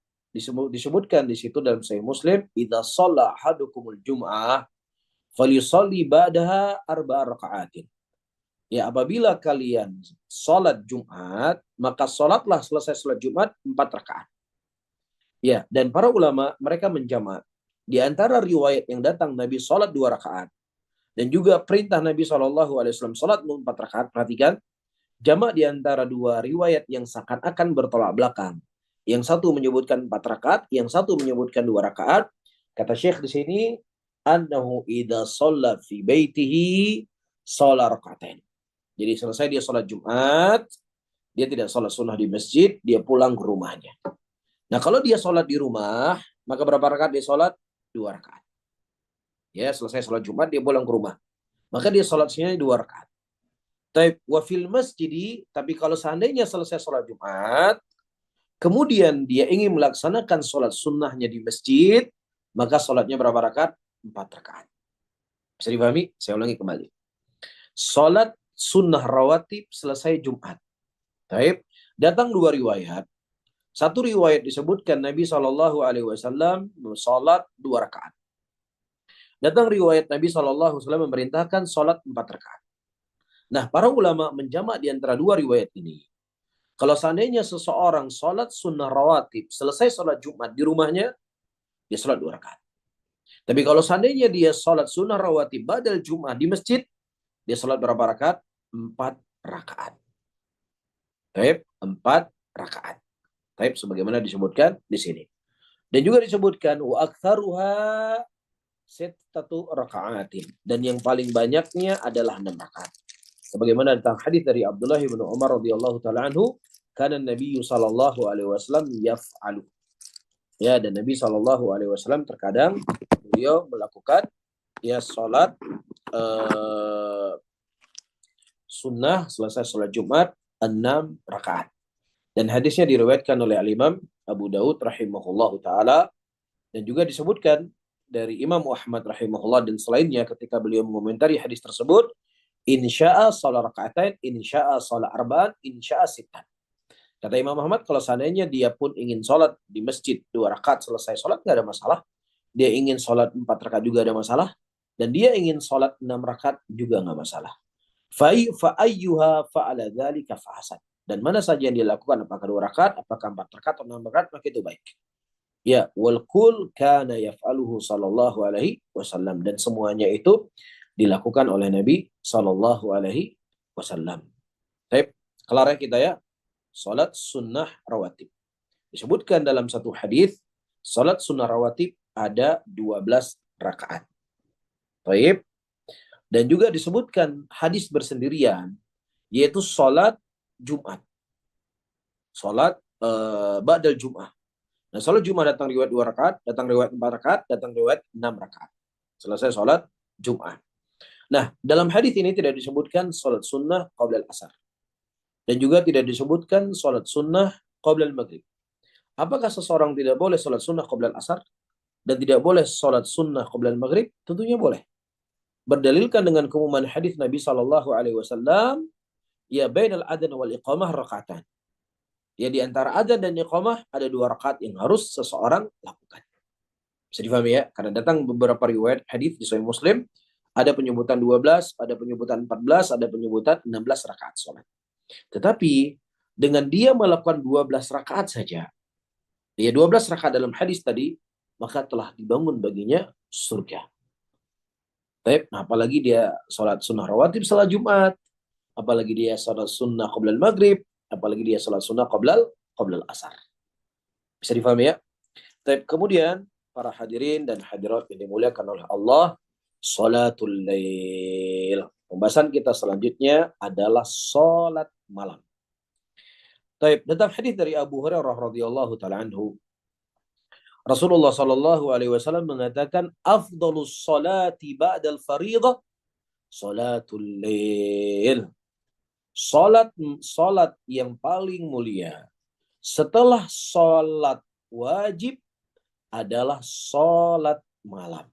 disebutkan di situ dalam Sahih Muslim, idza shalla ahadukumul jum'ah falyusalli ba'daha 4 raka'atin. Ya, apabila kalian salat Jumat, maka salatlah selesai salat Jumat 4 rakaat. Ya, dan para ulama mereka menjamak di antara riwayat yang datang Nabi salat 2 rakaat dan juga perintah Nabi SAW salat 4 rakaat. Perhatikan, jamak di antara 2 riwayat yang seakan-akan bertolak belakang. Yang satu menyebutkan 4 rakaat, yang satu menyebutkan 2 rakaat. Kata Syekh di sini, annahu idza shalla fi baitihi shalla rakaatain. Jadi selesai dia sholat Jumat, dia tidak sholat sunnah di masjid, dia pulang ke rumahnya. Nah, kalau dia sholat di rumah, maka berapa rakaat dia sholat? 2 rakaat. Ya, selesai sholat Jumat, dia pulang ke rumah. Maka dia sholatnya 2 rakaat. Wafil masjid, tapi kalau seandainya selesai sholat Jumat, kemudian dia ingin melaksanakan sholat sunnahnya di masjid, maka sholatnya berapa rakaat? 4 rakaat. Bisa dipahami? Saya ulangi kembali. Sholat sunnah rawatib selesai Jumat. Taib. Datang 2 riwayat. Satu riwayat disebutkan Nabi Shallallahu Alaihi Wasallam salat 2 rakaat. Datang riwayat Nabi Shallallahu Alaihi Wasallam memerintahkan salat 4 rakaat. Nah, para ulama menjamak di antara 2 riwayat ini. Kalau seandainya seseorang salat sunnah rawatib selesai salat Jumat di rumahnya, dia salat 2 rakaat. Tapi kalau seandainya dia salat sunnah rawatib badal Jumat di masjid, dia salat berapa rakaat? 4 rakaat. Taib, 4 rakaat. Taib, sebagaimana disebutkan di sini. Dan juga disebutkan wa aktsaruha sittatu raka'atin, dan yang paling banyaknya adalah 6 rakaat. Sebagaimana tentang hadis dari Abdullah bin Umar radhiyallahu taala anhu, kana Nabi sallallahu alaihi wasallam yaf'alu. Ya, dan Nabi sallallahu alaihi wasallam terkadang beliau melakukan ya salat sunnah selesai salat Jumat 6 rakaat. Dan hadisnya diriwayatkan oleh Al-Imam Abu Daud rahimahullahu taala dan juga disebutkan dari Imam Ahmad rahimahullah dan selainnya ketika beliau mengomentari hadis tersebut, insya'a salat rakaatain, insya'a salat arba'an, insya'a sittan. Kata Imam Ahmad, kalau seandainya dia pun ingin salat di masjid 2 rakaat selesai salat, nggak ada masalah. Dia ingin salat 4 rakaat juga ada masalah. Dan dia ingin salat 6 rakaat juga nggak masalah. Fa'ayyuha fa'ala dzalika fa'hasan. Dan mana saja yang dilakukan, apakah 2 rakaat, apakah 4 rakaat atau 6 rakaat, maka itu baik. Ya, wal kul kana yaf'aluhu sallallahu alaihi wasallam, dan semuanya itu dilakukan oleh Nabi sallallahu alaihi wasallam. Baik, kelar ya kita ya. Salat sunnah rawatib. Disebutkan dalam satu hadis, salat sunnah rawatib ada 12 rakaat. Baik. Dan juga disebutkan hadis bersendirian, yaitu salat Jumat. Salat ba'dal Jum'ah. Nah, salat Jumat datang riwayat 2 rakaat, datang riwayat 4 rakaat, datang riwayat 6 rakaat. Selesai salat Jumat. Nah, dalam hadis ini tidak disebutkan salat sunnah qabla al-asar. Dan juga tidak disebutkan salat sunnah qabla al-maghrib. Apakah seseorang tidak boleh salat sunnah qabla al-asar dan tidak boleh salat sunnah qabla al-maghrib? Tentunya boleh. berdalilkan dengan keumuman hadis Nabi Shallallahu Alaihi Wasallam, ya bainal adzan wal iqamah rakaatan. Ya di antara adzan dan iqamah ada 2 rakaat yang harus seseorang lakukan. Bisa difahami ya? Karena datang beberapa riwayat hadis di Sahih Muslim, ada penyebutan 12, ada penyebutan 14, ada penyebutan 16 rakaat sholat. Tetapi dengan dia melakukan 12 rakaat saja, ya 12 rakaat dalam hadis tadi, maka telah dibangun baginya surga. Nah, apalagi dia sholat sunnah rawatib salat Jumat, apalagi dia sholat sunnah qoblal maghrib, apalagi dia sholat sunnah qoblal asar. Bisa difahami ya? Kemudian para hadirin dan hadirat yang dimuliakan oleh Allah, sholatul lail. Pembahasan kita selanjutnya adalah sholat malam. Datang hadis dari Abu Hurairah radhiyallahu taala anhu. Rasulullah sallallahu alaihi wasallam mengatakan, afdhalus sholati ba'dal fariidah sholatul lail. Salat yang paling mulia setelah salat wajib adalah salat malam.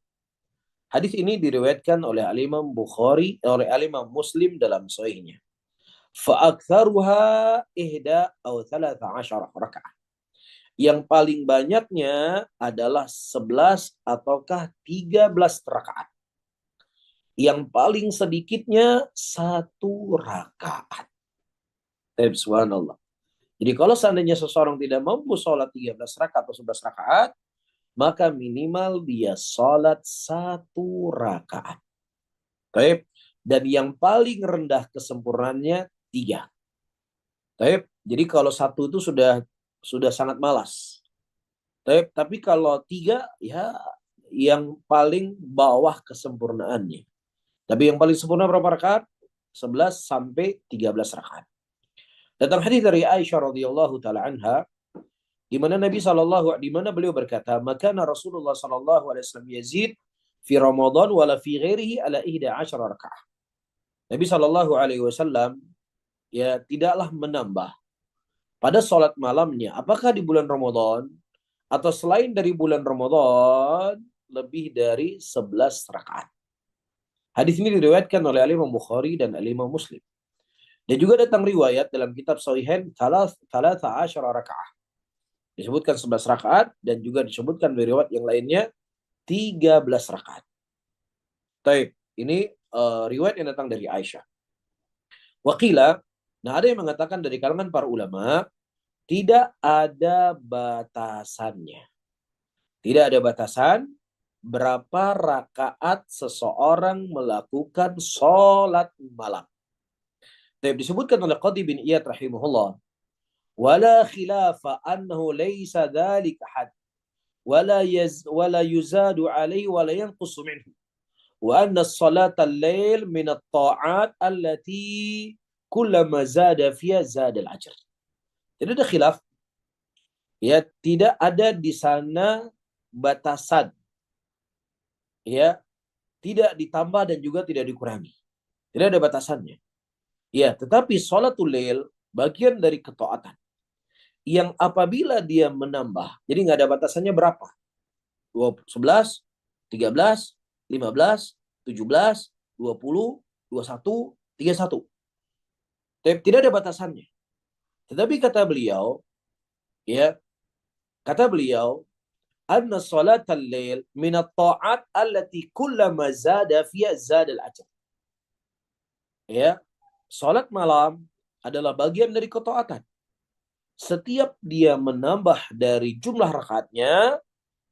Hadis ini diriwayatkan oleh Al-Imam Bukhari, oleh Al-Imam Muslim dalam sahihnya. Fa aktsaruha ihda aw 13 rakaat. Yang paling banyaknya adalah 11 ataukah 13 rakaat. Yang paling sedikitnya 1 rakaat. Subhanallah. Jadi kalau seandainya seseorang tidak mampu sholat 13 rakaat atau 11 rakaat, maka minimal dia sholat 1 rakaat. Dan yang paling rendah kesempurnaannya 3. Jadi kalau 1 itu sudah sangat malas. Tapi kalau 3 ya yang paling bawah kesempurnaannya. Tapi yang paling sempurna berapa rakaat? 11 sampai 13 rakaat. Datang hadis dari Aisyah radhiyallahu taala anha, di mana beliau berkata, maka Rasulullah sallallahu alaihi wasallam yazid fi Ramadan wala fi ghairihi ala 11 rakaat. Nabi sallallahu alaihi wasallam ya tidaklah menambah pada salat malamnya, apakah di bulan Ramadan atau selain dari bulan Ramadan, lebih dari 11 rakaat. Hadis ini diriwayatkan oleh Imam Bukhari dan Imam Muslim. Dan juga datang riwayat dalam kitab Sahihain 13 rakaat. Disebutkan 11 rakaat dan juga disebutkan dari riwayat yang lainnya 13 rakaat. Ini riwayat yang datang dari Aisyah. Waqila, ada yang mengatakan dari kalangan para ulama, tidak ada batasannya. Tidak ada batasan berapa rakaat seseorang melakukan sholat malam. Disebutkan oleh Qadhi bin Iyad rahimahullah, wala khilafa annahu laysa dhalika had wala yuzadu alaihi wala yanqusu minhu wa anna salata al-lail min at-ta'at allati kullama zada fiha zada al-ajr. Tidak ada khilaf, ya, tidak ada di sana batasan, ya, tidak ditambah dan juga tidak dikurangi, tidak ada batasannya, ya. Tetapi sholatul lail bagian dari ketaatan yang apabila dia menambah, jadi nggak ada batasannya berapa, 11, 13, 15, 17, 20, 21, 31, tidak ada batasannya. Tetapi kata beliau, anna salatal lail min at-ta'at allati kullama zada fiha zada al-ajr. Ya, salat malam adalah bagian dari ketaatan. Setiap dia menambah dari jumlah rakaatnya,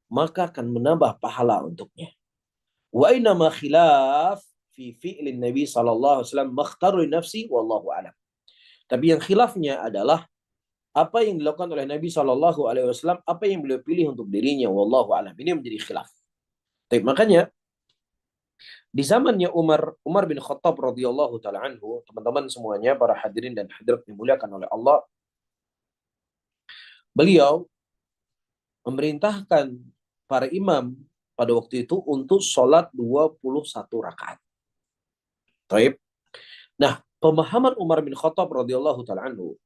maka akan menambah pahala untuknya. Wa inama khilaf fi fi'lin Nabi sallallahu alaihi wasallam makhtaru nafsi wallahu a'lam. Tapi yang khilafnya adalah apa yang dilakukan oleh Nabi Shallallahu Alaihi Wasallam, apa yang beliau pilih untuk dirinya, wallahu a'lam. Ini menjadi khilaf. Makanya di zamannya Umar bin Khattab radhiyallahu taala anhu, teman-teman semuanya, para hadirin dan hadirat dimuliakan oleh Allah, beliau memerintahkan para imam pada waktu itu untuk sholat 21 rakaat. Nah, pemahaman Umar bin Khattab radhiyallahu taala anhu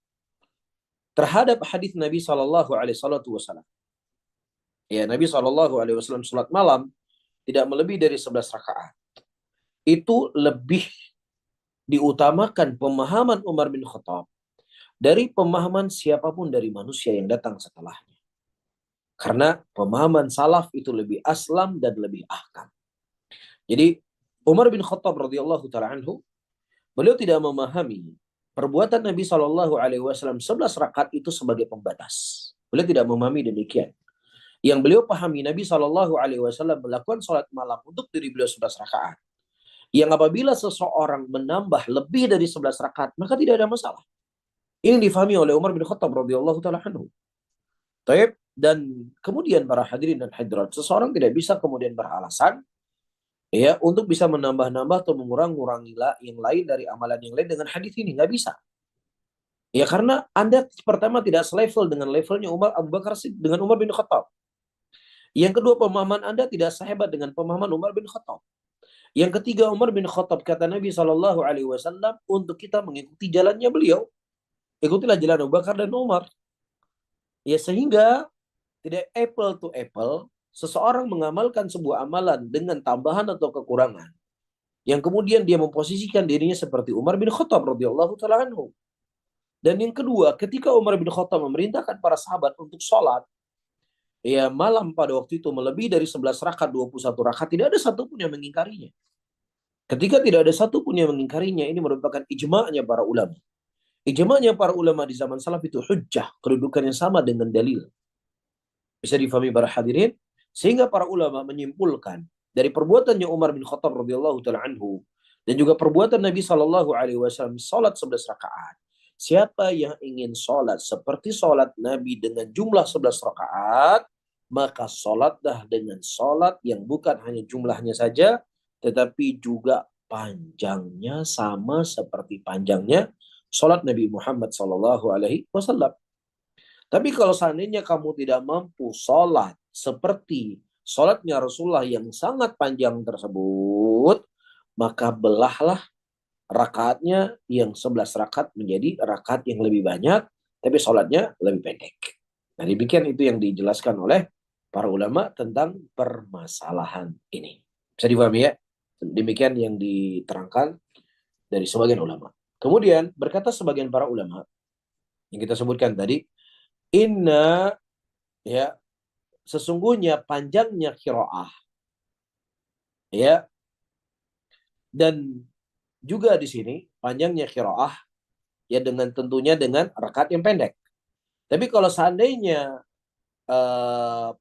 terhadap hadis Nabi Shallallahu Alaihi Wasallam, ya, Nabi Shallallahu Alaihi Wasallam sholat malam tidak melebihi dari 11 rakaat. itu lebih diutamakan pemahaman Umar bin Khattab dari pemahaman siapapun dari manusia yang datang setelahnya. Karena pemahaman salaf itu lebih aslam dan lebih ahkam. Jadi Umar bin Khattab radhiyallahu taala anhu, beliau tidak memahami perbuatan Nabi Shallallahu alaihi wasallam 11 rakaat itu sebagai pembatas. Beliau tidak memahami demikian. Yang beliau pahami, Nabi Shallallahu alaihi wasallam melakukan salat malam untuk diri beliau 11 rakaat. Yang apabila seseorang menambah lebih dari 11 rakaat, maka tidak ada masalah. Ini difahami oleh Umar bin Khattab radhiyallahu taala anhu. Taib. Dan kemudian para hadirin dan hadirat, seseorang tidak bisa kemudian beralasan ya untuk bisa menambah-nambah atau mengurangi yang lain dari amalan yang lain dengan hadis ini, nggak bisa. Ya karena Anda pertama tidak selevel dengan levelnya Abu Bakar dengan Umar bin Khattab. Yang kedua, pemahaman Anda tidak sehebat dengan pemahaman Umar bin Khattab. Yang ketiga, Umar bin Khattab, kata Nabi Shallallahu alaihi wasallam, untuk kita mengikuti jalannya beliau, ikutilah jalan Abu Bakar dan Umar. Ya sehingga tidak apple to apple seseorang mengamalkan sebuah amalan dengan tambahan atau kekurangan yang kemudian dia memposisikan dirinya seperti Umar bin Khattab radhiyallahu taala anhu. Dan yang kedua, ketika Umar bin Khattab memerintahkan para sahabat untuk sholat ya malam pada waktu itu melebihi dari 11 rakaat, 21 rakaat, tidak ada satupun yang mengingkarinya. Ketika tidak ada satupun yang mengingkarinya, ini merupakan ijma'nya para ulama. Ijma'nya para ulama di zaman salaf itu hujjah, kedudukannya sama dengan dalil. Bisa difahami para hadirin? Sehingga para ulama menyimpulkan dari perbuatannya Umar bin Khattab radhiyallahu taala anhu dan juga perbuatan Nabi sallallahu alaihi wasallam salat 11 rakaat. Siapa yang ingin salat seperti salat Nabi dengan jumlah 11 rakaat, maka salatlah dengan salat yang bukan hanya jumlahnya saja tetapi juga panjangnya sama seperti panjangnya salat Nabi Muhammad sallallahu alaihi wasallam. Tapi kalau seandainya kamu tidak mampu sholat seperti sholatnya Rasulullah yang sangat panjang tersebut, maka belahlah rakaatnya yang 11 rakaat menjadi rakaat yang lebih banyak, tapi sholatnya lebih pendek. Nah, demikian itu yang dijelaskan oleh para ulama tentang permasalahan ini. Bisa dipahami ya? Demikian yang diterangkan dari sebagian ulama. Kemudian berkata sebagian para ulama yang kita sebutkan tadi, inna ya sesungguhnya panjangnya qiraah ya dan juga di sini panjangnya qiraah ya dengan tentunya dengan rakaat yang pendek. Tapi kalau seandainya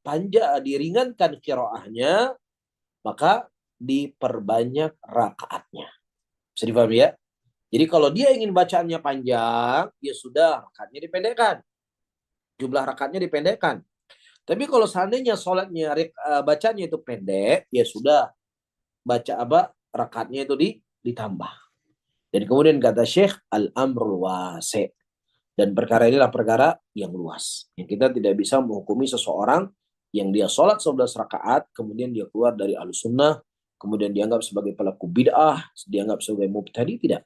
panjang diringankan qiraahnya, maka diperbanyak rakaatnya. Bisa dipahami ya? Jadi kalau dia ingin bacaannya panjang, ya sudah rakaatnya dipendekkan. Jumlah rakaatnya dipendekkan. Tapi kalau seandainya sholatnya bacanya itu pendek, ya sudah baca apa rakaatnya itu ditambah. Dan kemudian kata Syekh al-amrul wasi', dan perkara inilah perkara yang luas. Yang kita tidak bisa menghukumi seseorang yang dia sholat 11 rakaat, kemudian dia keluar dari al-sunnah, kemudian dianggap sebagai pelaku bid'ah, dianggap sebagai mubtadi, tidak.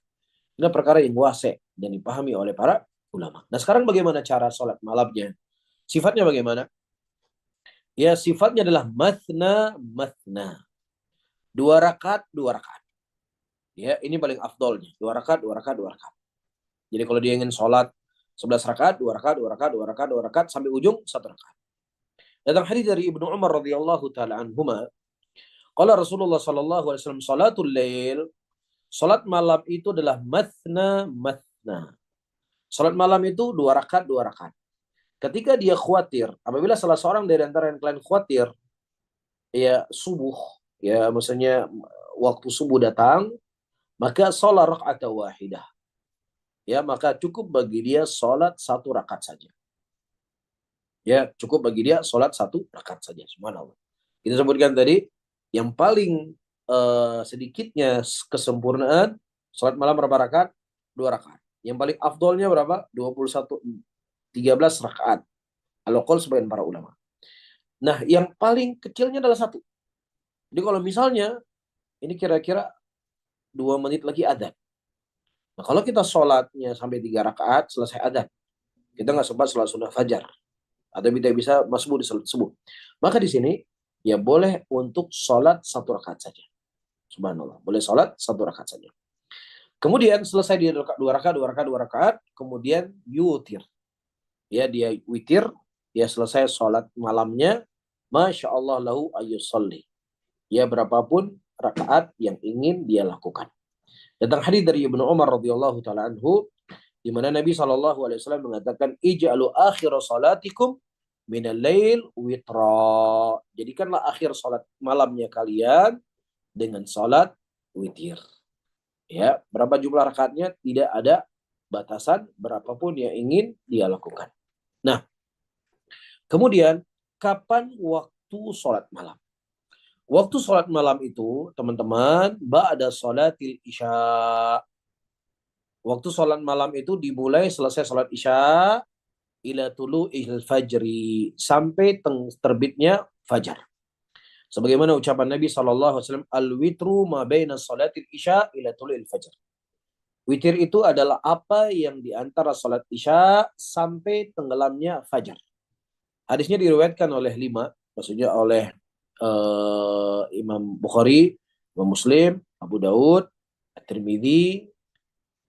Ini perkara yang wasi' dan dipahami oleh para ulama. Nah sekarang bagaimana cara sholat malamnya? Sifatnya bagaimana? Ya sifatnya adalah mathna mathna. 2 rakaat, 2 rakaat. Ya, ini paling afdolnya. 2 rakaat, 2 rakaat, 2 rakaat. Jadi kalau dia ingin sholat 11 rakaat, 2 rakaat, 2 rakaat, 2 rakaat, 2 rakaat sampai ujung 1 rakaat. Datang hadis dari Ibnu Umar radhiyallahu taala anhuma, qala Rasulullah sallallahu alaihi wasallam, salatul lail, salat malam itu adalah mathna mathna. Salat malam itu 2 rakaat, 2 rakaat. Ketika dia khawatir, apabila salah seorang dari antara yang kalian khawatir ya subuh, ya maksudnya waktu subuh datang, maka sholat rakaat wahidah. Ya, maka cukup bagi dia sholat 1 rakaat saja. Ya, cukup bagi dia sholat 1 rakaat saja. Subhanallah. Kita sebutkan tadi, yang paling sedikitnya kesempurnaan sholat malam berapa rakaat? 2 rakaat. Yang paling afdolnya berapa? 13 rakaat. Al-Qol sebagian para ulama. Nah, yang paling kecilnya adalah 1. Jadi kalau misalnya ini kira-kira 2 menit lagi adzan. Nah, kalau kita sholatnya sampai 3 rakaat selesai adzan, kita nggak sempat sholat sunnah fajar, atau tidak bisa masbuk di sholat subuh, maka di sini ya boleh untuk sholat 1 rakaat saja. Subhanallah. Boleh sholat 1 rakaat saja. Kemudian selesai di 2 rakaat, kemudian yutir. Ya, dia witir, dia selesai sholat malamnya, Masya Allah lahu ayyusalli. Ya, berapapun rakaat yang ingin dia lakukan. Datang hadis dari Ibnu Umar radhiyallahu taala anhu, di mana Nabi SAW mengatakan, ij'alu akhir salatikum minal lail witra. Jadikanlah akhir salat malamnya kalian dengan salat witir. Ya, berapa jumlah rakaatnya tidak ada batasan, berapapun yang ingin dia lakukan. Nah, kemudian kapan waktu salat malam? Waktu salat malam itu, teman-teman, ba'da salatil isya. Waktu salat malam itu dimulai selesai salat isya ila tulu'il fajri, sampai terbitnya fajar. Sebagaimana ucapan Nabi SAW, al-witru ma baina salatil isya ila tulu'il fajr. Witir itu adalah apa yang di antara salat isya sampai tenggelamnya fajar. Hadisnya diriwayatkan oleh 5, maksudnya oleh Imam Bukhari, Imam Muslim, Abu Daud, At-Tirmidzi,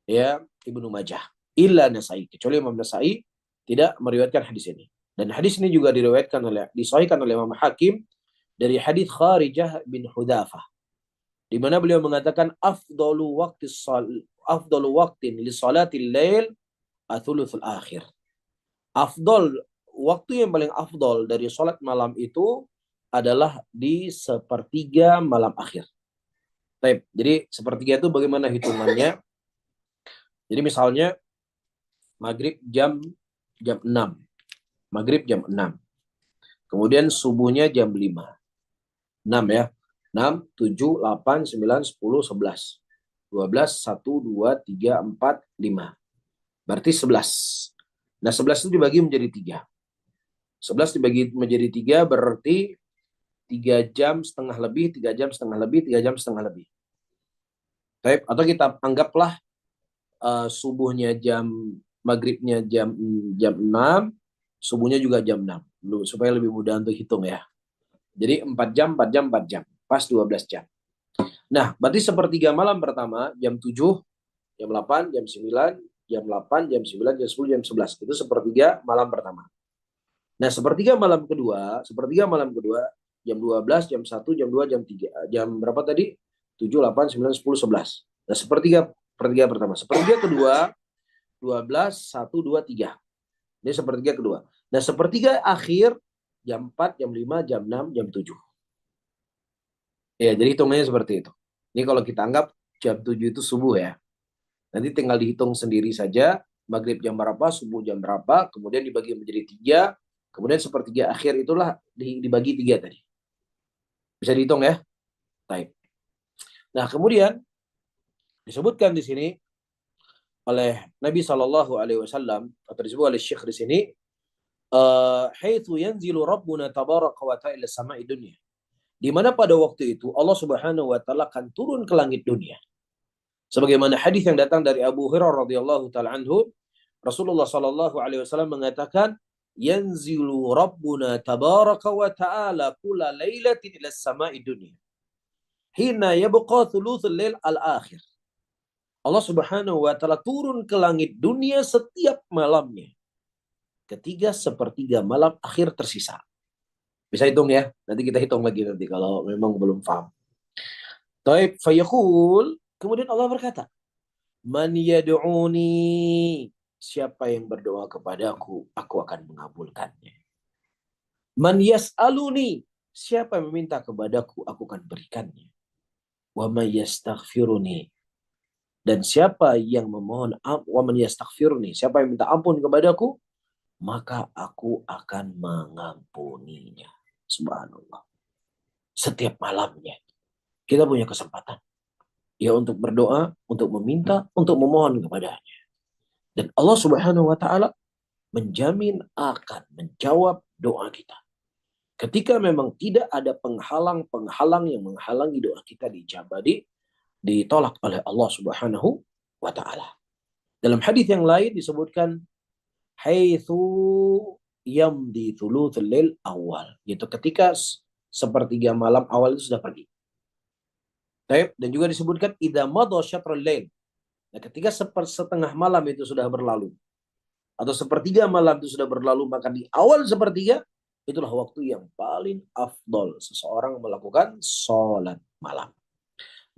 ya, Ibnu Majah. Illa Nasai, kecuali Imam Nasai tidak meriwayatkan hadis ini. Dan hadis ini juga disahihkan oleh Imam Hakim dari hadis Kharijah bin Hudzafah, di mana beliau mengatakan afdalu waqtin li salatil lail athuluthul akhir. Afdal, waktu yang paling afdal dari salat malam itu adalah di sepertiga malam akhir. Baik, jadi sepertiga itu bagaimana hitungannya? Jadi misalnya maghrib jam 6. Maghrib jam 6. Kemudian subuhnya jam 5. 6 ya. 6, 7, 8, 9, 10, 11. 12, 1, 2, 3, 4, 5. Berarti 11. Nah, 11 itu dibagi menjadi 3. 11 dibagi menjadi 3 berarti 3 jam setengah lebih, 3 jam setengah lebih, 3 jam setengah lebih. Baik, atau kita anggaplah subuhnya maghribnya jam 6, subuhnya juga jam 6. Supaya lebih mudah untuk hitung ya. Jadi 4 jam, 4 jam, 4 jam. Pas 12 jam. Nah, berarti sepertiga malam pertama, jam 7, jam 8, jam 9, jam 8, jam 9, jam 10, jam 11. Itu sepertiga malam pertama. Nah, sepertiga malam kedua, jam 12, jam 1, jam 2, jam 3. Jam berapa tadi? 7, 8, 9, 10, 11. Nah, sepertiga pertama. Sepertiga kedua, 12, 1, 2, 3. Ini sepertiga kedua. Nah, sepertiga akhir, jam 4, jam 5, jam 6, jam 7. Ya, jadi hitungannya seperti itu. Ini kalau kita anggap jam 7 itu subuh ya. Nanti tinggal dihitung sendiri saja, maghrib jam berapa, subuh jam berapa, kemudian dibagi menjadi 3, kemudian sepertiga akhir itulah dibagi 3 tadi. Bisa dihitung ya? Baik. Nah, kemudian disebutkan di sini oleh Nabi SAW, atau disebut oleh Syekh di sini, haitsu yanzilu rabbuna tabaraka wa ta'ala sama'i dunya. Di mana pada waktu itu Allah Subhanahu wa taala akan turun ke langit dunia. Sebagaimana hadis yang datang dari Abu Hurairah radhiyallahu taala anhu, Rasulullah sallallahu alaihi wasallam mengatakan, yanzilu rabbuna tabaraka wa ta'ala kulla lailatin ila sama'i dunya. Hina yabqa thuluthul lail al-akhir. Allah Subhanahu wa taala turun ke langit dunia setiap malamnya, ketika sepertiga malam akhir tersisa. Bisa hitung ya. Nanti kita hitung lagi nanti kalau memang belum paham. Taib fayaqul, kemudian Allah berkata, man yad'uni, siapa yang berdoa kepadaku, aku akan mengabulkannya. Man yas'aluni, siapa yang meminta kepadaku, aku akan berikannya. Wa man yastaghfiruni, dan siapa yang memohon wa man yastaghfiruni, siapa yang minta ampun kepadaku, maka aku akan mengampuninya. Subhanallah. Setiap malamnya kita punya kesempatan ya untuk berdoa, untuk meminta, untuk memohon kepadanya. Dan Allah Subhanahu wa taala menjamin akan menjawab doa kita. Ketika memang tidak ada penghalang-penghalang yang menghalangi doa kita dijabah, ditolak oleh Allah Subhanahu wa taala. Dalam hadis yang lain disebutkan haitsu yamdi thuluthul lail awal, yaitu ketika sepertiga malam awal itu sudah pergi. Dan juga disebutkan idza madha syatrul lail. Nah, ketika setengah malam itu sudah berlalu atau sepertiga malam itu sudah berlalu, maka di awal sepertiga itulah waktu yang paling afdol seseorang melakukan sholat malam.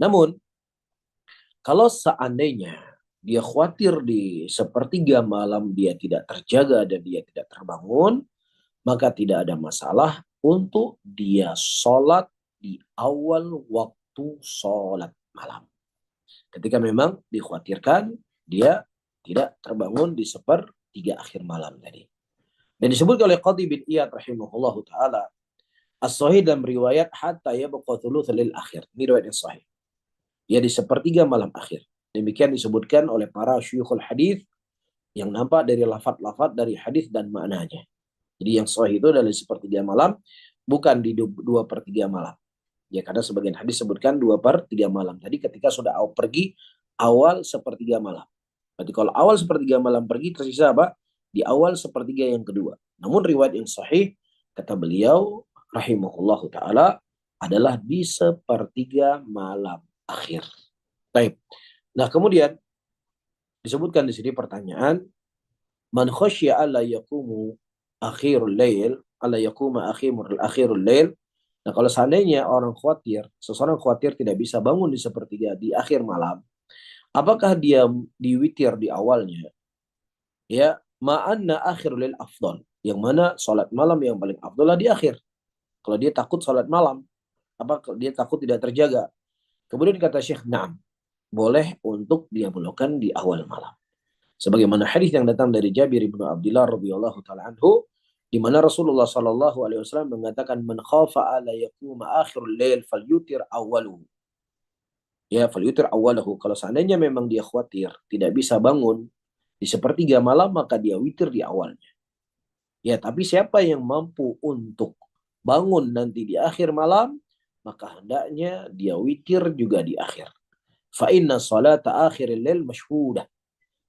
Namun kalau seandainya dia khawatir di sepertiga malam dia tidak terjaga dan dia tidak terbangun, maka tidak ada masalah untuk dia sholat di awal waktu sholat malam. Ketika memang dikhawatirkan dia tidak terbangun di sepertiga akhir malam tadi. Dan disebut oleh Qadhi bin Iyad rahimahullahu ta'ala, as-sahih dalam riwayat hatta yabqa thuluthul akhir. Ini riwayat yang sahih. Ya di sepertiga malam akhir. Demikian disebutkan oleh para syuyukhul hadis yang nampak dari lafaz-lafaz dari hadis dan maknanya. Jadi yang sahih itu adalah sepertiga malam, bukan di 2/3 malam. Ya karena sebagian hadis sebutkan 2/3 malam. Tadi ketika sudah pergi awal sepertiga malam. Berarti kalau awal sepertiga malam pergi, tersisa apa? Di awal sepertiga yang kedua. Namun riwayat yang sahih, kata beliau, rahimahullahu ta'ala, adalah di sepertiga malam akhir. Baik. Nah kemudian, disebutkan di sini pertanyaan, man khasya alla yaqumu akhirul lail, alla yaquma akhirul lail. Nah kalau seandainya seseorang khawatir tidak bisa bangun di sepertiga di akhir malam, apakah dia diwitir di awalnya? Ya, ma'anna akhirul lail afdal. Yang mana salat malam yang paling afdal di akhir. Kalau dia takut salat malam, kalau dia takut tidak terjaga. Kemudian kata Syekh, na'am, boleh untuk dia melakukan di awal malam. Sebagaimana hadis yang datang dari Jabir bin Abdullah radhiyallahu taala anhu, di mana Rasulullah sallallahu alaihi wasallam mengatakan man khafa ala yaquma akhirul lail falyutir awwaluhu. Ya, falyutir awwaluhu. Kalau seandainya memang dia khawatir tidak bisa bangun di sepertiga malam, maka dia witir di awalnya. Ya, tapi siapa yang mampu untuk bangun nanti di akhir malam, maka hendaknya dia witir juga di akhir. Fa inna salata akhiril lail masyhudah.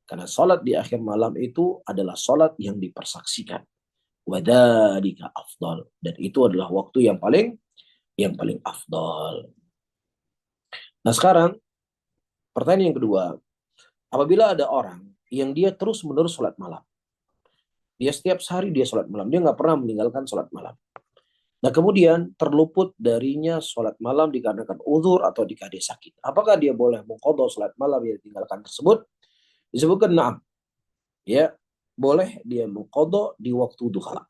Karena salat di akhir malam itu adalah salat yang dipersaksikan. Wadzalika afdal. Dan itu adalah waktu yang paling afdal. Nah sekarang pertanyaan yang kedua, apabila ada orang yang dia terus menerus sholat malam, dia setiap hari dia sholat malam, dia nggak pernah meninggalkan sholat malam. Nah kemudian terluput darinya sholat malam dikarenakan uzur atau dikarenakan dia sakit. Apakah dia boleh mengqadha sholat malam yang ditinggalkan tersebut? Disebutkan na'am. Ya, boleh dia mengqadha di waktu duha.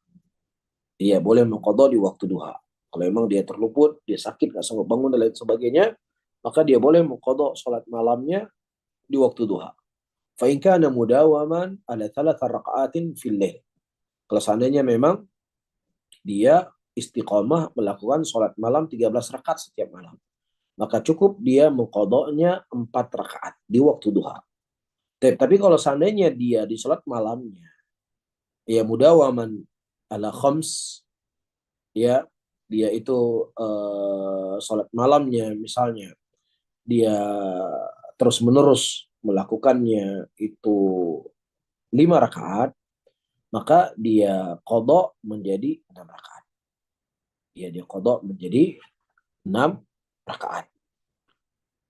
Dia boleh mengqadha di waktu duha. Kalau memang dia terluput, dia sakit, nggak sanggup bangun dan lain sebagainya, maka dia boleh mengqadha sholat malamnya di waktu duha. Fa in kana mudawaman ala 3 raka'atin fil lail. Kalau seandainya memang dia istiqomah melakukan sholat malam 13 rakaat setiap malam, maka cukup dia mengqadhanya 4 rakaat di waktu duha. Tapi kalau seandainya dia di sholat malamnya, ya mudawaman ala khams, ya dia itu sholat malamnya misalnya dia terus menerus melakukannya itu 5 rakaat, maka dia qadha menjadi 6 rakaat. Ya dia qadha menjadi 6 rakaat.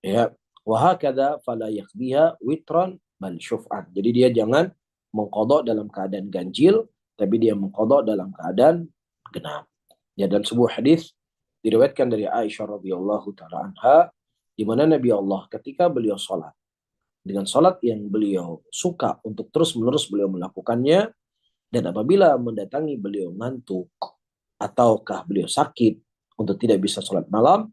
Ya, wa hakadha fala yaqdiha witran bal syuf'an. Jadi dia jangan mengqadha dalam keadaan ganjil, tapi dia mengqadha dalam keadaan genap. Ya, dan sebuah hadis diriwayatkan dari Aisyah radhiyallahu taala anha, di mana Nabi Allah ketika beliau salat dengan salat yang beliau suka untuk terus-menerus beliau melakukannya, dan apabila mendatangi beliau ngantuk ataukah beliau sakit untuk tidak bisa salat malam,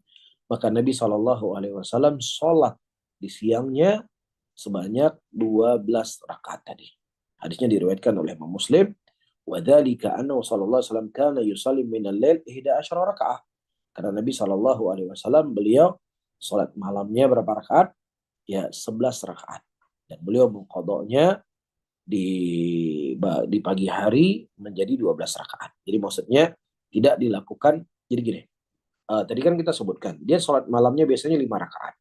maka Nabi Shallallahu Alaihi Wasallam sholat di siangnya sebanyak 12 rakaat tadi. Hadisnya diriwayatkan oleh Imam Muslim. Wadzalika annahu sallallahu alaihi wasallam kana yusalli minal lail 11 rakaat. Karena Nabi Shallallahu Alaihi Wasallam beliau sholat malamnya berapa rakaat? Ya 11 rakaat. Dan beliau mengqadhanya di pagi hari menjadi 12 rakaat. Jadi maksudnya tidak dilakukan, jadi gini, tadi kan kita sebutkan, dia sholat malamnya biasanya 5 rakaat.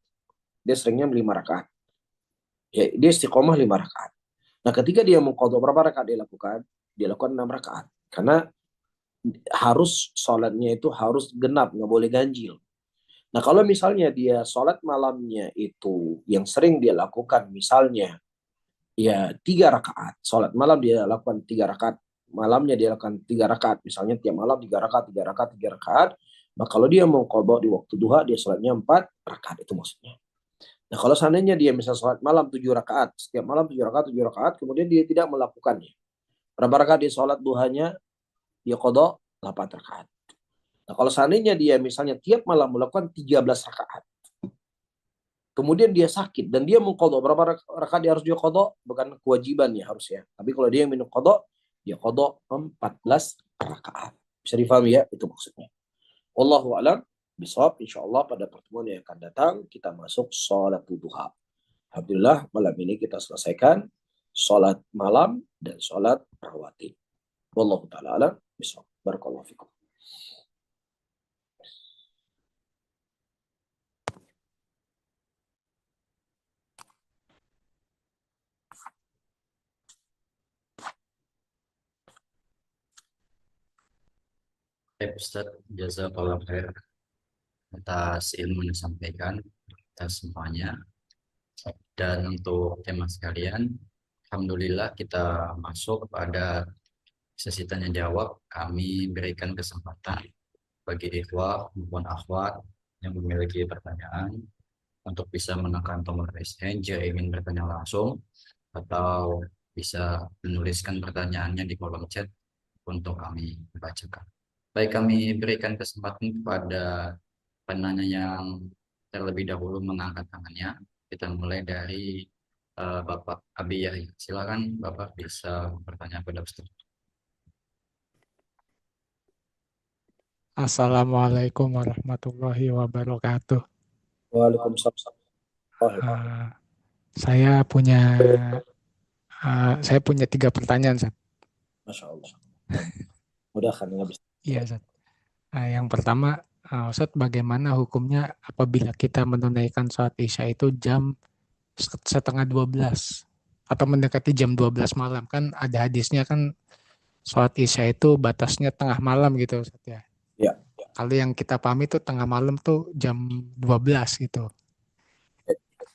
Dia seringnya 5 rakaat. Ya, dia istiqomah 5 rakaat. Nah ketika dia mengqadha berapa rakaat dia lakukan? Dia lakukan 6 rakaat. Karena harus sholatnya itu harus genap, nggak boleh ganjil. Nah, kalau misalnya dia sholat malamnya itu yang sering dia lakukan, misalnya ya 3 rakaat, sholat malam dia lakukan 3 rakaat, malamnya dia lakukan 3 rakaat, misalnya tiap malam 3 rakaat, 3 rakaat, 3 rakaat. Nah, kalau dia mau qadha di waktu duha, dia sholatnya 4 rakaat, itu maksudnya. Nah, kalau seandainya dia misalnya sholat malam 7 rakaat, setiap malam 7 rakaat, 7 rakaat, kemudian dia tidak melakukannya. Berapa rakaat dia sholat duhanya? Dia qadha 8 rakaat. Nah, kalau seandainya dia misalnya tiap malam melakukan 13 rakaat, kemudian dia sakit dan dia mengqadha, berapa rakaat dia harus dia qadha? Bukan kewajiban ya harusnya. Tapi kalau dia yang minum qadha, dia qadha 14 rakaat. Bisa difahami ya? Itu maksudnya. Wallahu a'lam bishawab. Insyaallah pada pertemuan yang akan datang kita masuk salat duha. Alhamdulillah malam ini kita selesaikan salat malam dan salat rawatib. Wallahu taala a'lam bishawab. Barakallahu fikum. Baik Ustaz, jazakallah khair atas ilmu yang disampaikan kita semuanya. Dan untuk tema sekalian, Alhamdulillah kita masuk pada sesi tanya jawab. Kami berikan kesempatan bagi ikhwah maupun akhwat yang memiliki pertanyaan untuk bisa menekan tombol raise hand jika ingin bertanya langsung, atau bisa menuliskan pertanyaannya di kolom chat untuk kami bacakan. Baik, kami berikan kesempatan kepada penanya yang terlebih dahulu mengangkat tangannya. Kita mulai dari Bapak Abi Yahya. Silakan Bapak bisa bertanya pada Ustaz. Assalamualaikum warahmatullahi wabarakatuh. Waalaikumsalam. Uh, saya punya saya punya 3 pertanyaan, Zat. Masya Allah. Mudah kan nggak bisa. Iya, Zat. Yang pertama, Ustaz, bagaimana hukumnya apabila kita menunaikan sholat Isya itu jam setengah 12 atau mendekati jam 12 malam? Kan ada hadisnya kan sholat Isya itu batasnya tengah malam gitu, Ustaz ya. Ya. Kalau yang kita pahami itu tengah malam tuh jam 12 gitu.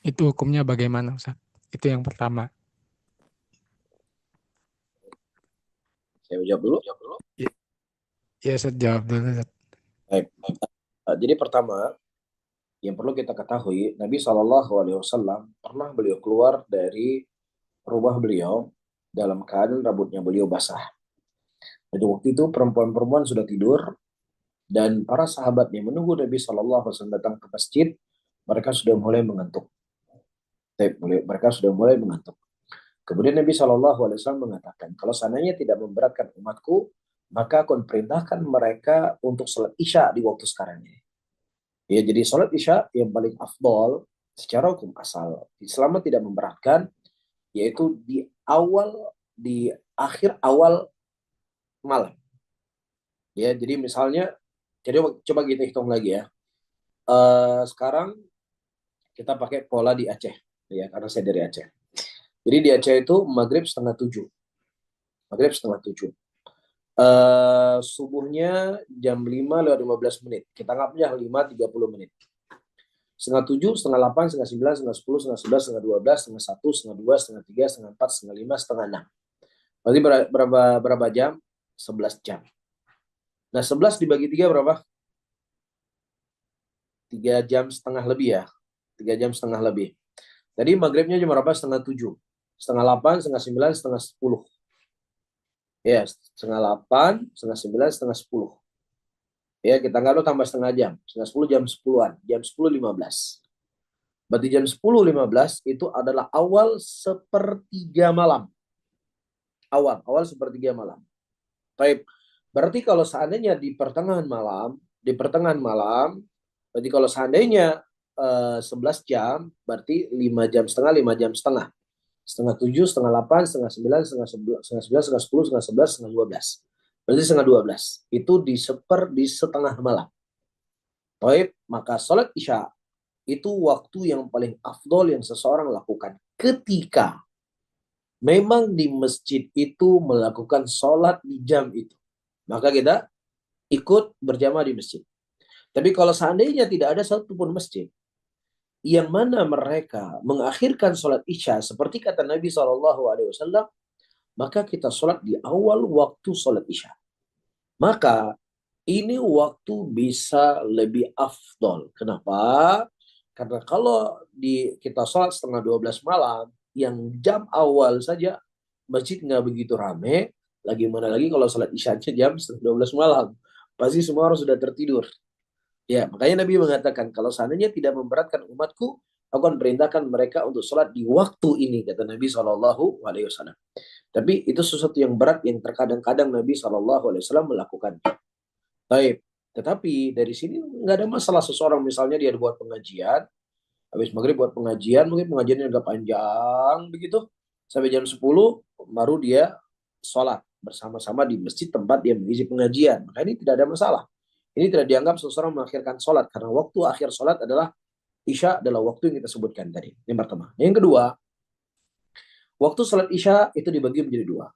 Itu hukumnya bagaimana, Ustaz? Itu yang pertama. Saya jawab dulu. Ya, Ustaz, jawab dulu, Ustaz. Baik. Jadi pertama yang perlu kita ketahui, Nabi SAW pernah beliau keluar dari rumah beliau dalam keadaan rambutnya beliau basah. Pada waktu itu perempuan-perempuan sudah tidur dan para sahabatnya menunggu Nabi SAW datang ke masjid. Mereka sudah mulai mengantuk. Mereka sudah mulai mengantuk. Kemudian Nabi SAW mengatakan, kalau seandainya tidak memberatkan umatku, maka aku perintahkan mereka untuk sholat isya di waktu sekarang ini. Ya, jadi sholat isya yang paling afdol secara hukum asal, selama tidak memberatkan, yaitu di akhir awal malam. Ya, jadi misalnya, jadi coba kita hitung lagi ya. Sekarang kita pakai pola di Aceh, ya karena saya dari Aceh. Jadi di Aceh itu maghrib setengah 7. Maghrib setengah 7. Subuhnya jam 5:15. Kita anggapnya 5:30. Setengah 7, setengah 8, setengah 9, setengah 10, setengah 11, setengah 12, setengah 1, setengah 2, setengah 3, setengah 4, setengah 5, setengah 6. Berarti berapa jam? 11 jam. Nah, 11 dibagi 3 berapa? 3 jam setengah lebih ya. 3 jam setengah lebih. Tadi maghribnya jam berapa? Setengah 7. Setengah 8, setengah 9, setengah 10. Ya, setengah 8, setengah 9, setengah 10. Ya, kita nggak tambah setengah jam. Setengah 10 jam 10-an. Jam 10:15. Berarti jam 10:15 itu adalah awal sepertiga malam. Awal sepertiga malam. Baik. Berarti kalau seandainya di pertengahan malam, berarti kalau seandainya 11 jam, berarti 5 jam setengah, 5 jam setengah. Setengah 7, setengah 8, setengah 9, setengah 11, setengah 10, setengah 11, setengah 12. Berarti setengah 12. Itu di setengah malam. Baik, maka sholat isya itu waktu yang paling afdol yang seseorang lakukan ketika memang di masjid itu melakukan sholat di jam itu. Maka kita ikut berjamaah di masjid. Tapi kalau seandainya tidak ada satupun masjid yang mana mereka mengakhirkan sholat isya seperti kata Nabi SAW, maka kita sholat di awal waktu sholat isya. Maka ini waktu bisa lebih afdol. Kenapa? Karena kalau kita sholat setengah 12 malam, yang jam awal saja masjid nggak begitu rame, lagi mana lagi kalau sholat isya jam setengah 12 malam. Pasti semua orang sudah tertidur. Ya, makanya Nabi mengatakan, kalau seandainya tidak memberatkan umatku, aku akan perintahkan mereka untuk sholat di waktu ini, kata Nabi SAW. Tapi itu sesuatu yang berat yang terkadang-kadang Nabi SAW melakukan. Baik, tetapi dari sini nggak ada masalah seseorang misalnya dia buat pengajian, habis maghrib buat pengajian, mungkin pengajiannya agak panjang begitu, sampai jam 10 baru dia sholat bersama-sama di masjid tempat dia mengisi pengajian. Maka ini tidak ada masalah. Ini tidak dianggap seseorang mengakhirkan sholat, karena waktu akhir sholat adalah isya, adalah waktu yang kita sebutkan tadi. Yang pertama. Yang kedua, waktu sholat isya itu dibagi menjadi dua.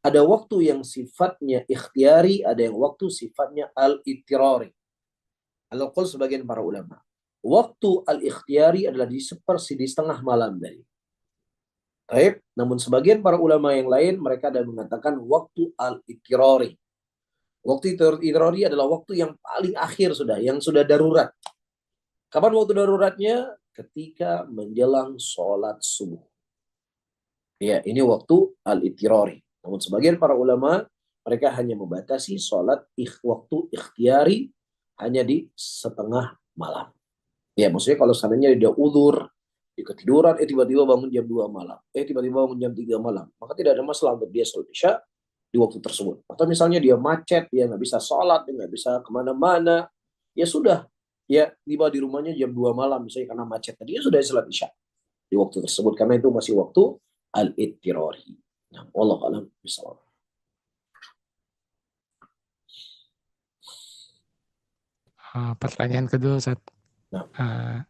Ada waktu yang sifatnya ikhtiari, ada yang waktu sifatnya al-ittirari. Al-qul sebagian para ulama. Waktu al-ikhtiyari adalah di setengah malam tadi. Baik, namun sebagian para ulama yang lain mereka ada mengatakan waktu al-ittirari. Waktu ittirari adalah waktu yang paling akhir sudah, yang sudah darurat. Kapan waktu daruratnya? Ketika menjelang sholat subuh. Ya, ini waktu al-ittirari. Namun sebagian para ulama mereka hanya membatasi sholat waktu ikhtiyari hanya di setengah malam. Ya, maksudnya kalau seandainya dia udzur, dia ketiduran, tiba-tiba bangun jam 2 malam, tiba-tiba bangun jam 3 malam, maka tidak ada masalah untuk dia sholat isya di waktu tersebut. Atau misalnya dia macet, dia nggak bisa sholat, dia nggak bisa kemana-mana, ya sudah, ya tiba di rumahnya jam 2 malam, misalnya karena macet, dia sudah sholat isya di waktu tersebut, karena itu masih waktu al-ittirari. Nah, wallahu a'lam bishawab. Pertanyaan kedua, Ustaz. Nah.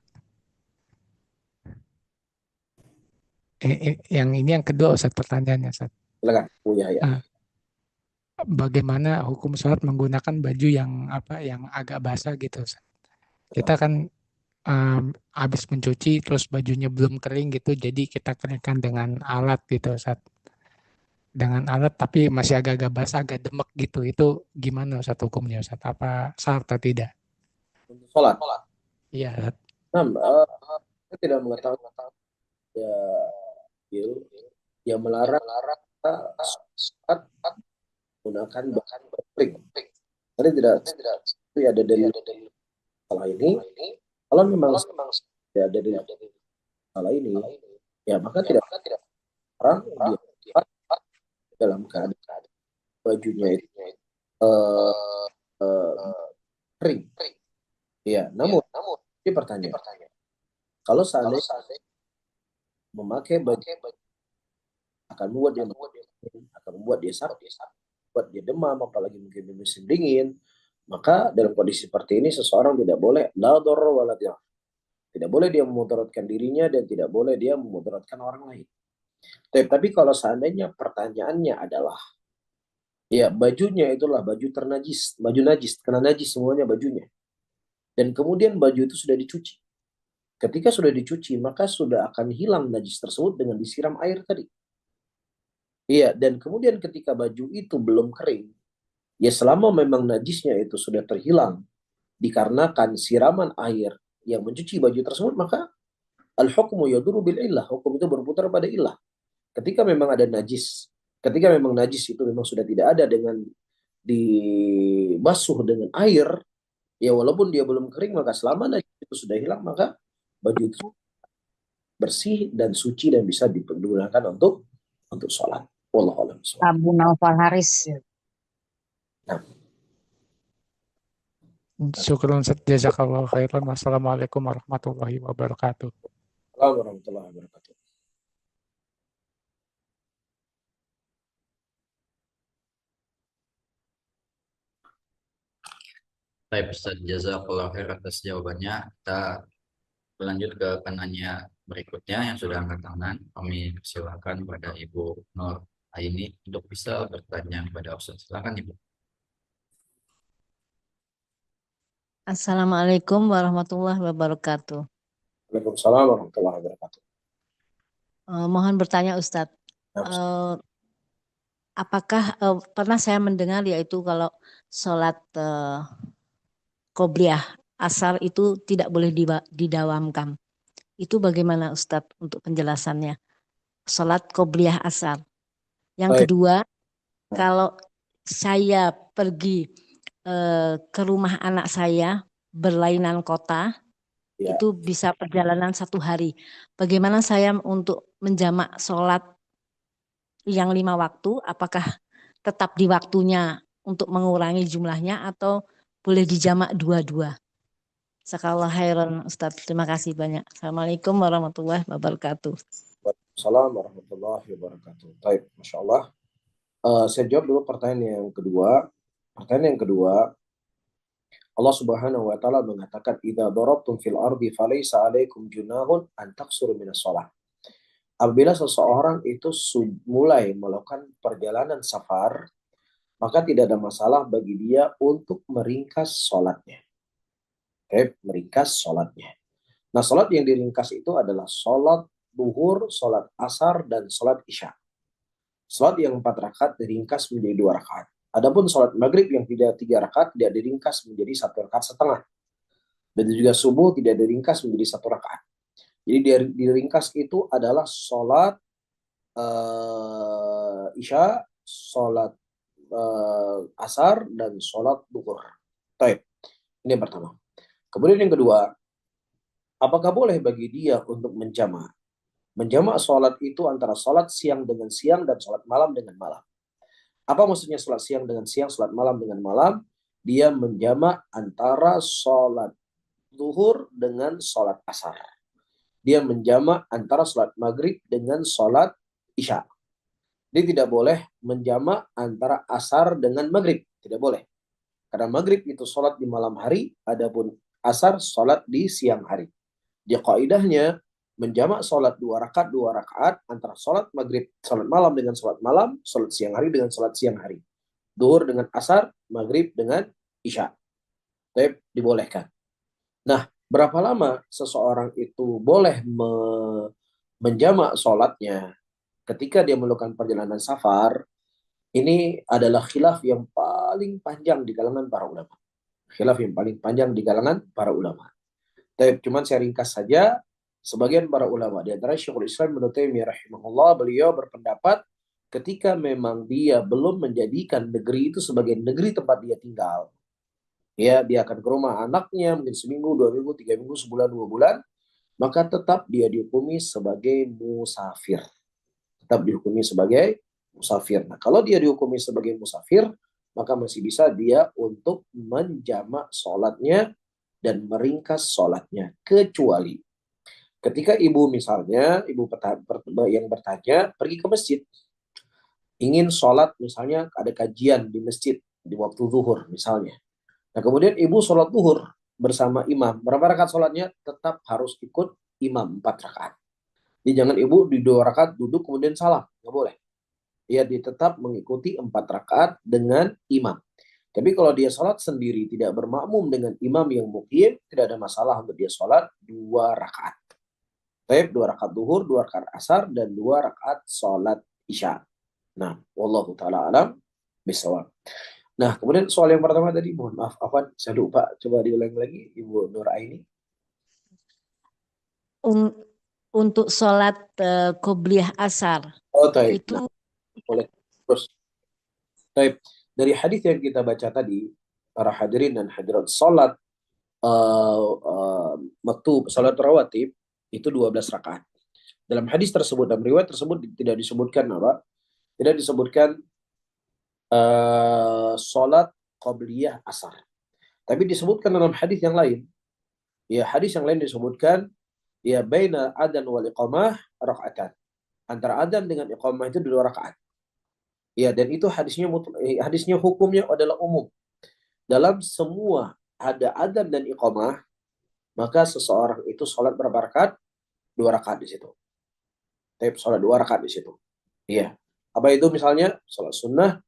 Yang ini yang kedua, Ustaz, pertanyaannya, Ustaz. Silakan. Oh, ya. Bagaimana hukum sholat menggunakan baju yang yang agak basah gitu, Ustaz? Kita kan habis mencuci terus bajunya belum kering gitu, jadi kita keringkan dengan alat gitu, Ustaz. Dengan alat tapi masih agak-agak basah, agak demek gitu. Itu gimana, Ustaz, hukumnya, Ustaz? Apa sah atau tidak? Untuk sholat. Iya, Ustaz. Nah, saya tidak mengetahui yang melarang kita sholat menggunakan baju kering. Jadi tidak ada dalil salah ini. Kalau memang tidak ada dalil salah ini, ya maka tidak orang dia dalam keadaan bajunya itu kering. Ya, namun ini pertanyaan. Kalau seandainya memakai baju akan membuat dia sakit, buat dia demam, apalagi mungkin di musim dingin, maka dalam kondisi seperti ini seseorang tidak boleh la darra wala dirar. Tidak boleh dia memudaratkan dirinya dan tidak boleh dia memudaratkan orang lain. Tapi kalau seandainya pertanyaannya adalah, ya bajunya itulah baju ternajis, baju najis, kena najis semuanya bajunya. Dan kemudian baju itu sudah dicuci. Ketika sudah dicuci, maka sudah akan hilang najis tersebut dengan disiram air tadi. Iya, dan kemudian ketika baju itu belum kering, ya selama memang najisnya itu sudah terhilang dikarenakan siraman air yang mencuci baju tersebut, maka al-hukmu yaduru bil illah, hukum itu berputar pada illah. Ketika memang ada najis, ketika memang najis itu memang sudah tidak ada dengan dibasuh dengan air, ya walaupun dia belum kering, maka selama najis itu sudah hilang, maka baju itu bersih dan suci dan bisa digunakan untuk sholat. Wallahu a'lam. Abu Naufal Haris. Nah. Syukurun, jazakallahu khairan. Wassalamualaikum warahmatullahi wabarakatuh. Assalamualaikum warahmatullahi wabarakatuh. Baik, Ustaz, jazakallahu khair atas jawabannya. Kita berlanjut ke penanya berikutnya yang sudah angkat tangan. Kami silakan pada Ibu Nur Aini untuk bisa bertanya kepada Ustaz. Silakan, Ibu. Assalamualaikum warahmatullahi wabarakatuh. Waalaikumsalam warahmatullahi wabarakatuh. Mohon bertanya Ustadz, Nah, Ustaz. eh, apakah pernah saya mendengar yaitu kalau sholat qobliyah asar itu tidak boleh didawamkan. Itu bagaimana Ustadz untuk penjelasannya? Sholat qobliyah asar. Yang Baik. kedua, kalau saya pergi ke rumah anak saya berlainan kota, Ya. itu bisa perjalanan 1 hari. Bagaimana saya untuk menjamak sholat yang 5 waktu? Apakah tetap di waktunya untuk mengurangi jumlahnya atau boleh dijamak dua-dua? Jazakallahu khairan Ustadz. Terima kasih banyak. Assalamualaikum warahmatullahi wabarakatuh. Waalaikumsalam warahmatullahi wabarakatuh. Baik, Masya Allah. Saya jawab dulu pertanyaan yang kedua. Pertanyaan yang kedua, Allah Subhanahu wa taala mengatakan idza darabtum fil ardi falaysa 'alaikum junahun an taqsuru minas shalah. Apabila seseorang itu mulai melakukan perjalanan safar, maka tidak ada masalah bagi dia untuk meringkas sholatnya. Oke, meringkas sholatnya. Nah, sholat yang diringkas itu adalah sholat duhur, sholat asar, dan sholat isya. Sholat yang 4 rakaat diringkas menjadi 2 rakaat. Adapun sholat maghrib yang tidak 3 rakaat tidak diringkas menjadi 1 rakaat setengah. Dan juga subuh tidak diringkas menjadi 1 rakaat. Jadi diringkas itu adalah sholat isya, sholat asar, dan sholat duhur. Baik, ini yang pertama. Kemudian yang kedua, apakah boleh bagi dia untuk menjamak? Menjamak sholat itu antara sholat siang dengan siang dan sholat malam dengan malam. Apa maksudnya sholat siang dengan siang, sholat malam dengan malam? Dia menjamak antara sholat zuhur dengan sholat asar. Dia menjamak antara sholat maghrib dengan sholat isya. Dia tidak boleh menjamak antara asar dengan maghrib. Tidak boleh. Karena maghrib itu sholat di malam hari, adapun asar sholat di siang hari. Dia kaidahnya menjamak sholat 2 rakaat antara sholat maghrib, sholat malam dengan sholat malam, sholat siang hari dengan sholat siang hari. Duhur dengan asar, maghrib dengan isya. Tapi dibolehkan. Nah, berapa lama seseorang itu boleh menjamak sholatnya ketika dia melakukan perjalanan safar? Ini adalah khilaf yang paling panjang di kalangan para ulama. Khilaf yang paling panjang di kalangan para ulama. Tapi cuman saya ringkas saja. Sebagian para ulama, di antara Syekhul Islam Ibnu Taimiyah rahimahullah, beliau berpendapat ketika memang dia belum menjadikan negeri itu sebagai negeri tempat dia tinggal, ya dia akan ke rumah anaknya mungkin seminggu, 2 minggu, 3 minggu, sebulan, 2 bulan, maka tetap dia dihukumi sebagai musafir. Tetap dihukumi sebagai musafir. Nah, kalau dia dihukumi sebagai musafir, maka masih bisa dia untuk menjamak sholatnya dan meringkas sholatnya. Kecuali ketika ibu misalnya, yang bertanya pergi ke masjid, ingin sholat misalnya ada kajian di masjid di waktu zuhur misalnya. Nah kemudian ibu sholat zuhur bersama imam. Berapa rakaat sholatnya? Tetap harus ikut imam 4 rakaat. Jadi jangan ibu di 2 rakaat duduk kemudian salam. Nggak boleh. Dia tetap mengikuti 4 rakaat dengan imam. Tapi kalau dia sholat sendiri tidak bermakmum dengan imam yang muqim, tidak ada masalah untuk dia sholat 2 rakaat. Baik, 2 rakaat duhur, 2 rakaat asar, dan 2 rakaat sholat isya. Nah, wallahu ta'ala alam bisawab. Nah, kemudian soal yang pertama tadi, mohon maaf, Afwan, saya lupa. Coba diulang lagi, Ibu Nur Aini. Untuk sholat qobliyah asar, Oh, taib. itu Nah, boleh. Terus. Taib. Dari hadis yang kita baca tadi, para hadirin dan hadirat, sholat maktub, sholat rawatib, itu 12 rakaat. Dalam hadis tersebut, dalam riwayat tersebut tidak disebutkan apa? Tidak disebutkan sholat qobliyah asar. Tapi disebutkan dalam hadis yang lain. Ya, hadis yang lain disebutkan ya baina adzan wal iqamah rakaatan. Antara adzan dengan iqamah itu 2 rakaat. Ya, dan itu hadisnya hukumnya adalah umum. Dalam semua ada adzan dan iqamah, maka seseorang itu sholat berapa rakaat? 2 rakaat di situ. Tapi sholat 2 rakaat di situ. Iya. Apa itu misalnya? Sholat sunnah,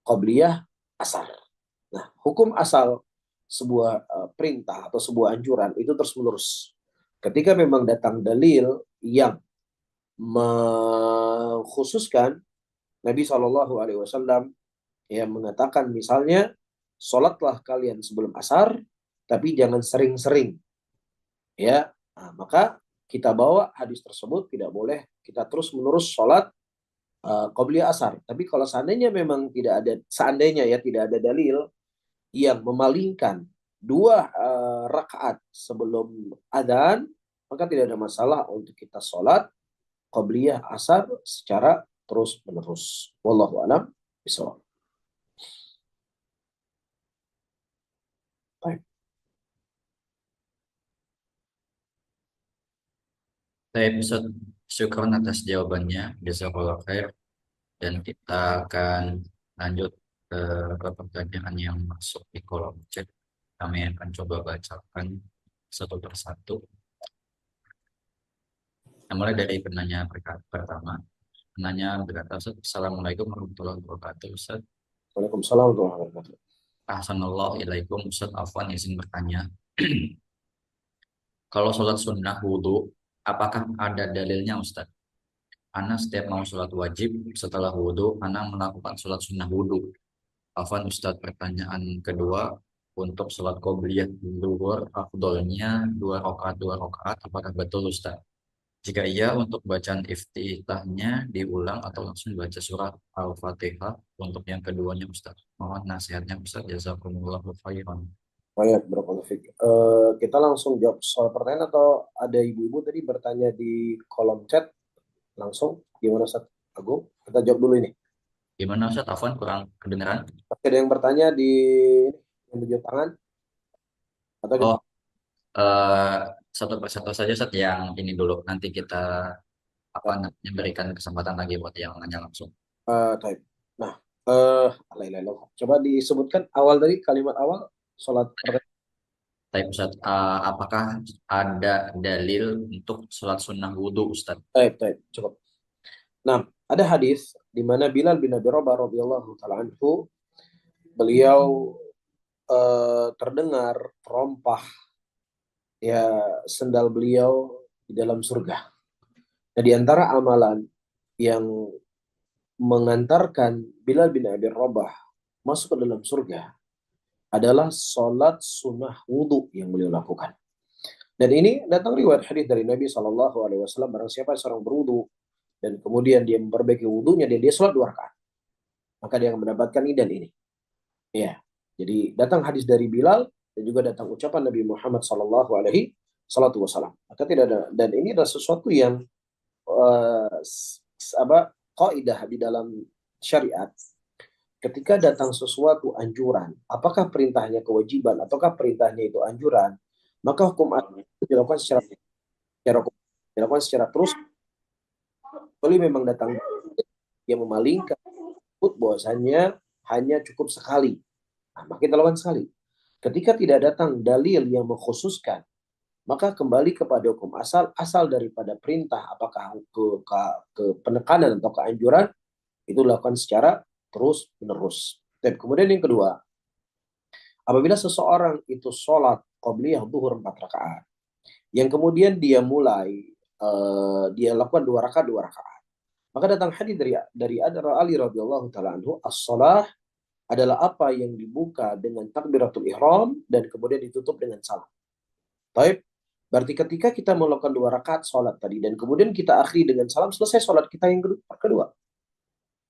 qobliyah, asar. Nah, hukum asal sebuah perintah atau sebuah anjuran itu terus menerus. Ketika memang datang dalil yang mengkhususkan, Nabi SAW yang mengatakan misalnya, sholatlah kalian sebelum asar, tapi jangan sering-sering. Ya, nah, maka kita bawa hadis tersebut, tidak boleh kita terus menerus sholat qobliyah asar. Tapi kalau seandainya memang tidak ada, seandainya ya tidak ada dalil yang memalingkan 2 rakaat sebelum adzan, maka tidak ada masalah untuk kita sholat qobliyah asar secara terus menerus. Wallahu a'lam bishawab. Baik. Saya Ustaz, syukur atas jawabannya, jazakallahu khair. Dan kita akan lanjut ke pertanyaan yang masuk di kolom chat. Kami akan coba bacakan satu persatu. Nah, mulai dari penanya pertama. Penanya berkata, Assalamualaikum warahmatullahi wabarakatuh, Ustaz. Waalaikumsalam warahmatullahi wabarakatuh. Assalamualaikum, Ustaz. Afwan izin bertanya. Kalau sholat sunnah wudhu, apakah ada dalilnya, Ustaz? Ana setiap mau sholat wajib, setelah wudhu, Ana melakukan sholat sunnah wudhu. Afwan Ustaz, pertanyaan kedua, untuk sholat qobliyah zuhur, afdolnya 2 rakaat, apakah betul Ustaz? Jika iya, untuk bacaan iftitahnya diulang atau langsung baca surat Al-Fatihah untuk yang keduanya Ustaz. Mohon nasihatnya Ustaz, jazakumullahu khairan. Baik, barakallahu fiik. Kita langsung jawab soal pertanyaan atau ada ibu-ibu tadi bertanya di kolom chat langsung? Gimana Ustaz Agung? Kita jawab dulu ini. Gimana Ustaz? Afwan, kurang kedengeran? Ada yang bertanya di yang tunjuk tangan? Atau kita, Satu persatu saja Ustaz, yang ini dulu. Nanti kita berikan kesempatan lagi buat yang nanya langsung. type. Nah, coba disebutkan awal dari kalimat awal sholat pertanyaan. Tapi Ustaz, apakah ada dalil untuk sholat sunnah wudhu Ustaz? Type, cukup. Nah, ada hadis di mana Bilal bin Abi Rabah radhiyallahu taala anhu, beliau terdengar terompah ya sendal beliau di dalam surga. Nah, di antara amalan yang mengantarkan Bilal bin Abi Rabah masuk ke dalam surga adalah sholat sunnah wudhu yang beliau lakukan. Dan ini datang riwayat hadis dari Nabi SAW, barang siapa seorang berwudhu dan kemudian dia memperbaiki wudhunya dan dia sholat 2 rakaat, maka dia akan mendapatkan ini dan ini. Ya, jadi datang hadis dari Bilal dan juga datang ucapan Nabi Muhammad SAW. Maka tidak ada, dan ini adalah sesuatu yang kaidah di dalam syariat. Ketika datang sesuatu anjuran, apakah perintahnya kewajiban ataukah perintahnya itu anjuran, maka hukum itu dilakukan secara terus. Kalau memang datang yang memalingkan bahwasanya hanya cukup sekali, nah, maka kita lakukan sekali. Ketika tidak datang dalil yang mengkhususkan, maka kembali kepada hukum asal daripada perintah, apakah ke penekanan atau keanjuran, itu dilakukan secara terus menerus. Dan kemudian yang kedua, apabila seseorang itu sholat qobliyah zuhur 4 rakaat, yang kemudian dia mulai dia lakukan 2 rakaat, maka datang hadis dari Ali radhiyallahu taala anhu, as-shalah adalah apa yang dibuka dengan takbiratul ihram dan kemudian ditutup dengan salam. Baik, berarti ketika kita melakukan 2 rakaat sholat tadi dan kemudian kita akhiri dengan salam, selesai sholat kita yang kedua.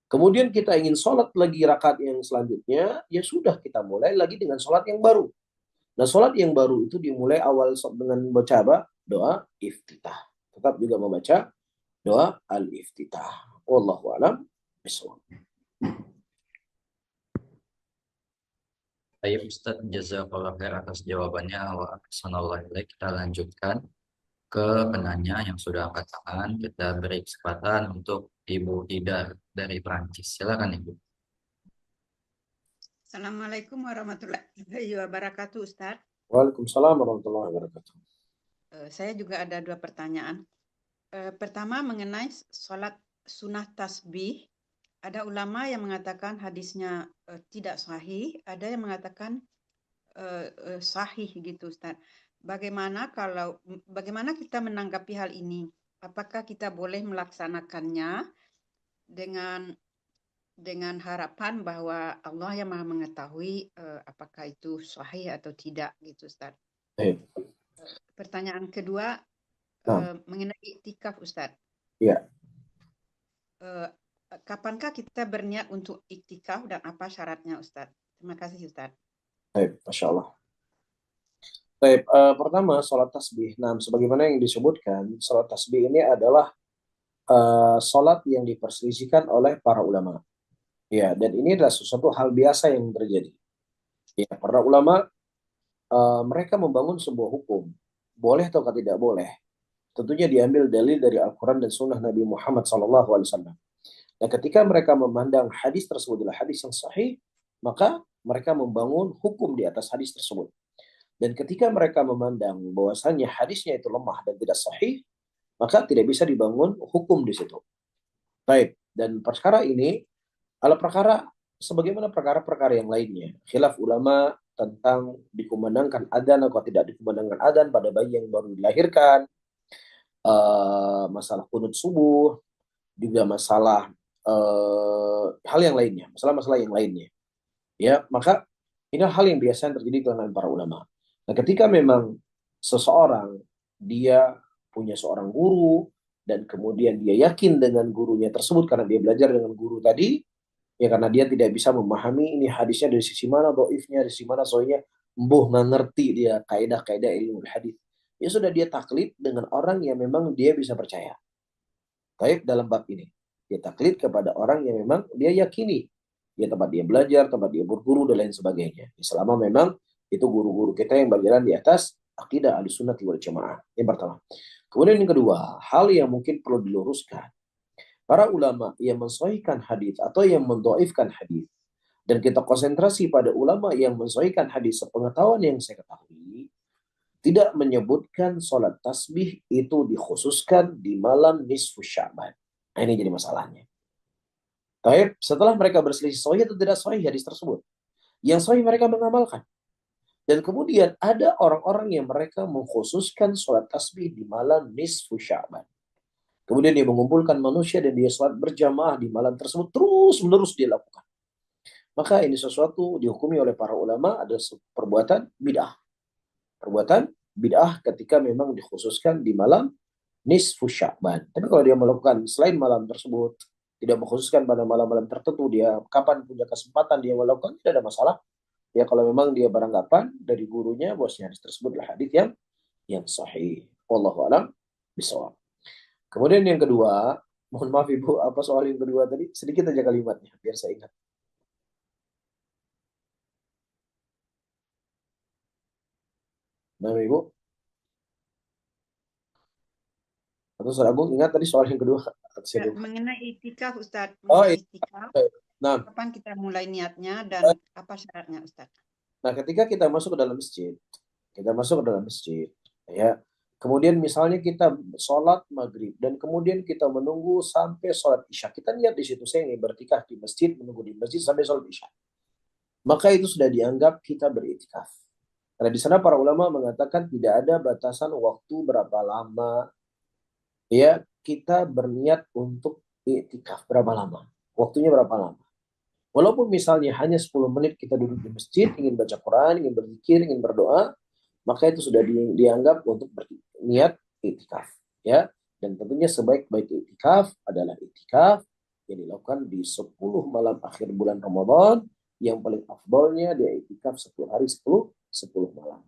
Kemudian kita ingin sholat lagi rakaat yang selanjutnya, ya sudah, kita mulai lagi dengan sholat yang baru. Nah, sholat yang baru itu dimulai awal dengan membaca apa? Doa iftitah. Tetap juga membaca doa al-iftitah. Wallahu a'lam bishawab. Baik Ustaz, jazakallahu khair atas jawabannya. Wa ahsanallahu ilaik. Kita lanjutkan ke penanya yang sudah angkat tangan. Kita beri kesempatan untuk Ibu Ida dari Prancis. Silakan Ibu. Assalamualaikum warahmatullahi wabarakatuh, Ustaz. Waalaikumsalam warahmatullahi wabarakatuh. Saya juga ada 2 pertanyaan. Pertama mengenai sholat sunnah tasbih. Ada ulama yang mengatakan hadisnya tidak sahih, ada yang mengatakan sahih gitu Ustaz. Bagaimana kita menanggapi hal ini? Apakah kita boleh melaksanakannya dengan harapan bahwa Allah yang Maha mengetahui apakah itu sahih atau tidak gitu Ustaz. Baik. Pertanyaan kedua Nah, mengenai iktikaf Ustaz. ya. Kapankah kita berniat untuk iktikaf dan apa syaratnya Ustaz? Terima kasih Ustaz. Baik, Masya Allah. Baik, pertama sholat tasbih. Nah, sebagaimana yang disebutkan, sholat tasbih ini adalah sholat yang diperselisihkan oleh para ulama. Ya, dan ini adalah sesuatu hal biasa yang terjadi. Ya, para ulama mereka membangun sebuah hukum, boleh atau tidak boleh. Tentunya diambil dalil dari Al-Quran dan Sunnah Nabi Muhammad SAW. Nah, ketika mereka memandang hadis tersebut adalah hadis yang sahih, maka mereka membangun hukum di atas hadis tersebut. Dan ketika mereka memandang bahwasannya hadisnya itu lemah dan tidak sahih, maka tidak bisa dibangun hukum di situ. Baik, dan perkara ini adalah perkara sebagaimana perkara-perkara yang lainnya. Khilaf ulama tentang dikumandangkan adzan atau tidak dikumandangkan adzan pada bayi yang baru dilahirkan, masalah kunut subuh, juga masalah hal yang lainnya, masalah-masalah yang lainnya. Ya, maka ini hal yang biasa yang terjadi di kalangan para ulama. Nah, ketika memang seseorang dia punya seorang guru dan kemudian dia yakin dengan gurunya tersebut karena dia belajar dengan guru tadi, ya karena dia tidak bisa memahami ini hadisnya dari sisi mana, dhaifnya dari sisi mana, soalnya nggak ngerti dia kaidah-kaidah ilmu hadis. Ya sudah dia taklid dengan orang yang memang dia bisa percaya. Baik dalam bab ini. Dia taklid kepada orang yang memang dia yakini. Ya tempat dia belajar, tempat dia berguru, dan lain sebagainya. Selama memang itu guru-guru kita yang berjalan di atas akidah Ahlussunnah wal Jamaah. Yang pertama. Kemudian yang kedua, hal yang mungkin perlu diluruskan. Para ulama yang mensahihkan hadis atau yang mendhaifkan hadis, dan kita konsentrasi pada ulama yang mensahihkan hadis, sepengetahuan yang saya ketahui, tidak menyebutkan sholat tasbih itu dikhususkan di malam nisfu Sya'ban. Nah, ini jadi masalahnya. Baik, setelah mereka berselisih sahih atau tidak sahih hadis tersebut, yang sahih mereka mengamalkan. Dan kemudian ada orang-orang yang mereka mengkhususkan sholat tasbih di malam nisfu Sya'ban. Kemudian dia mengumpulkan manusia dan dia sholat berjamaah di malam tersebut, terus-menerus dia lakukan. Maka ini sesuatu dihukumi oleh para ulama ada perbuatan bid'ah. Perbuatan bid'ah ketika memang dikhususkan di malam nisfu Sya'ban. Tapi kalau dia melakukan selain malam tersebut, tidak mengkhususkan pada malam-malam tertentu, dia kapan punya kesempatan dia melakukan, tidak ada masalah. Ya kalau memang dia beranggapan dari gurunya bahwasanya hadis tersebut adalah hadis yang sahih. Wallahu a'lam bishawab. Kemudian yang kedua, mohon maaf Ibu, apa soal yang kedua tadi? Sedikit aja kalimatnya biar saya ingat. Nah, Ibu. Atau Ustaz Agung ingat tadi soal yang kedua? Ya, mengenai iktikaf Ustaz, Oh, mengenai iktikaf, nah, kapan kita mulai niatnya dan apa syaratnya Ustaz? nah, ketika kita masuk ke dalam masjid, ya, kemudian misalnya kita sholat maghrib dan kemudian kita menunggu sampai sholat isya, kita lihat di situ saya ingin beriktikaf di masjid, menunggu di masjid sampai sholat isya, maka itu sudah dianggap kita beriktikaf. Karena di sana para ulama mengatakan tidak ada batasan waktu berapa lama ya kita berniat untuk iktikaf, berapa lama, waktunya berapa lama. Walaupun misalnya hanya 10 menit kita duduk di masjid, ingin baca Quran, ingin berzikir, ingin berdoa, maka itu sudah dianggap untuk berniat iktikaf. Ya. Dan tentunya sebaik-baik iktikaf adalah iktikaf yang dilakukan di 10 malam akhir bulan Ramadan, yang paling afdolnya dia iktikaf 10 hari 10 malam.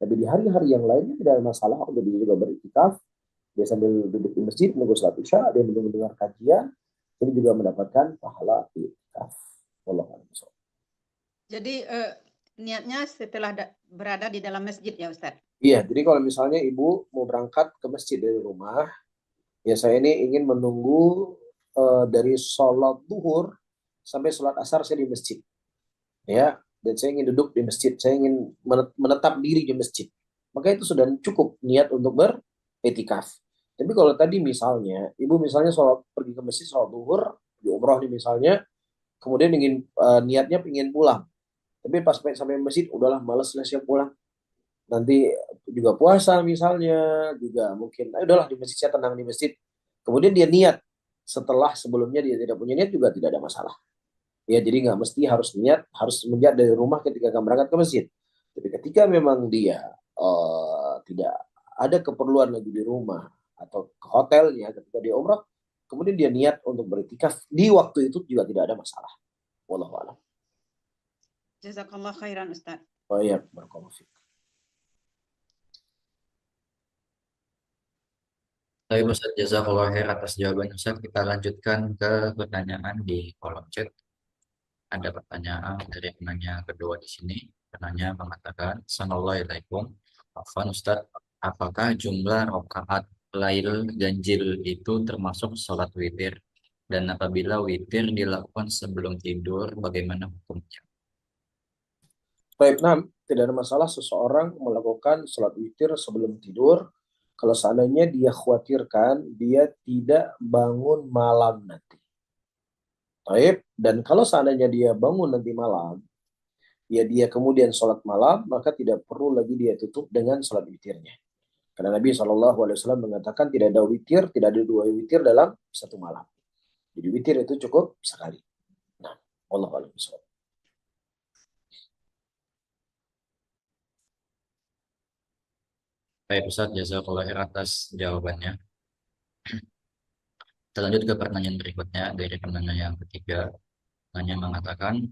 Tapi di hari-hari yang lainnya tidak ada masalah untuk dia juga beriktikaf. Dia sambil duduk di masjid menunggu salat isya, dia mendengar kajian, ini juga mendapatkan pahala iktikaf. Jadi niatnya setelah berada di dalam masjid ya Ustaz? Iya, jadi kalau misalnya Ibu mau berangkat ke masjid dari rumah, ya saya ini ingin menunggu dari sholat duhur sampai sholat asar saya di masjid. Ya, dan saya ingin duduk di masjid, saya ingin menetap diri di masjid. Maka itu sudah cukup niat untuk beriktikaf. Tapi kalau tadi misalnya, Ibu misalnya pergi ke masjid sholat duhur, di umroh nih misalnya, kemudian ingin niatnya ingin pulang. Tapi pas sampai masjid, udahlah males lah siap pulang. Nanti juga puasa misalnya, juga mungkin, udahlah di masjid, saya tenang di masjid. Kemudian dia niat, setelah sebelumnya dia tidak punya niat juga tidak ada masalah. Ya, jadi nggak mesti harus niat, harus niat dari rumah ketika akan berangkat ke masjid. Tapi ketika memang dia tidak ada keperluan lagi di rumah atau ke hotelnya ketika dia umrah, kemudian dia niat untuk beriktikaf di waktu itu juga tidak ada masalah. Wallahu a'lam. Jazakallah khairan Ustaz. Oh iya, barakallahu fiik. Tapi Ustaz, jazakallah khair atas jawaban Ustaz. Kita lanjutkan ke pertanyaan di kolom chat. Ada pertanyaan dari penanya kedua di sini. Penanya mengatakan, Assalamualaikum. Afwan Ustaz, apakah jumlah rakaat lail ganjil itu termasuk sholat witir? Dan apabila witir dilakukan sebelum tidur, bagaimana hukumnya? Baik, nah, tidak ada masalah seseorang melakukan sholat witir sebelum tidur kalau seandainya dia khawatirkan dia tidak bangun malam nanti. Baik, dan kalau seandainya dia bangun nanti malam, ya dia kemudian sholat malam, maka tidak perlu lagi dia tutup dengan sholat witirnya. Karena Nabi SAW mengatakan tidak ada witir, tidak ada dua witir dalam satu malam. Jadi witir itu cukup sekali. Nah, wallahu a'lam bishawab. Baik Ustaz, jazakallah khair atas jawabannya. Kita lanjut ke pertanyaan berikutnya dari penanya yang ketiga. Penanya mengatakan,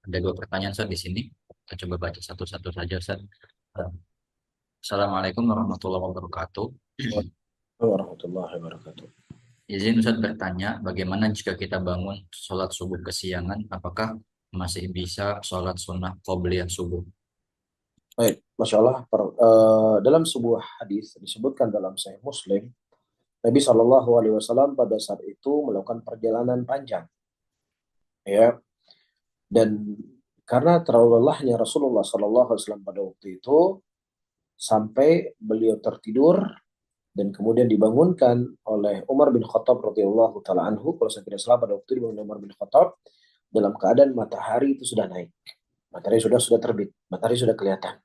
ada dua pertanyaan Ustaz di sini. Kita coba baca satu-satu saja Ustaz. Assalamualaikum warahmatullahi wabarakatuh. Warahmatullahi wabarakatuh. Izin Ustaz bertanya, bagaimana jika kita bangun sholat subuh kesiangan, apakah masih bisa sholat sunnah qobliyah subuh? Baik, Masya Allah, dalam sebuah hadis disebutkan dalam Sahih Muslim, Nabi SAW pada saat itu melakukan perjalanan panjang, ya, dan karena terlalu lelahnya Rasulullah SAW pada waktu itu, sampai beliau tertidur dan kemudian dibangunkan oleh Umar bin Khattab radhiyallahu taala anhu. Kalau saya tidak salah pada waktu itu dibangun Umar bin Khattab dalam keadaan matahari itu sudah naik, matahari sudah terbit, matahari sudah kelihatan.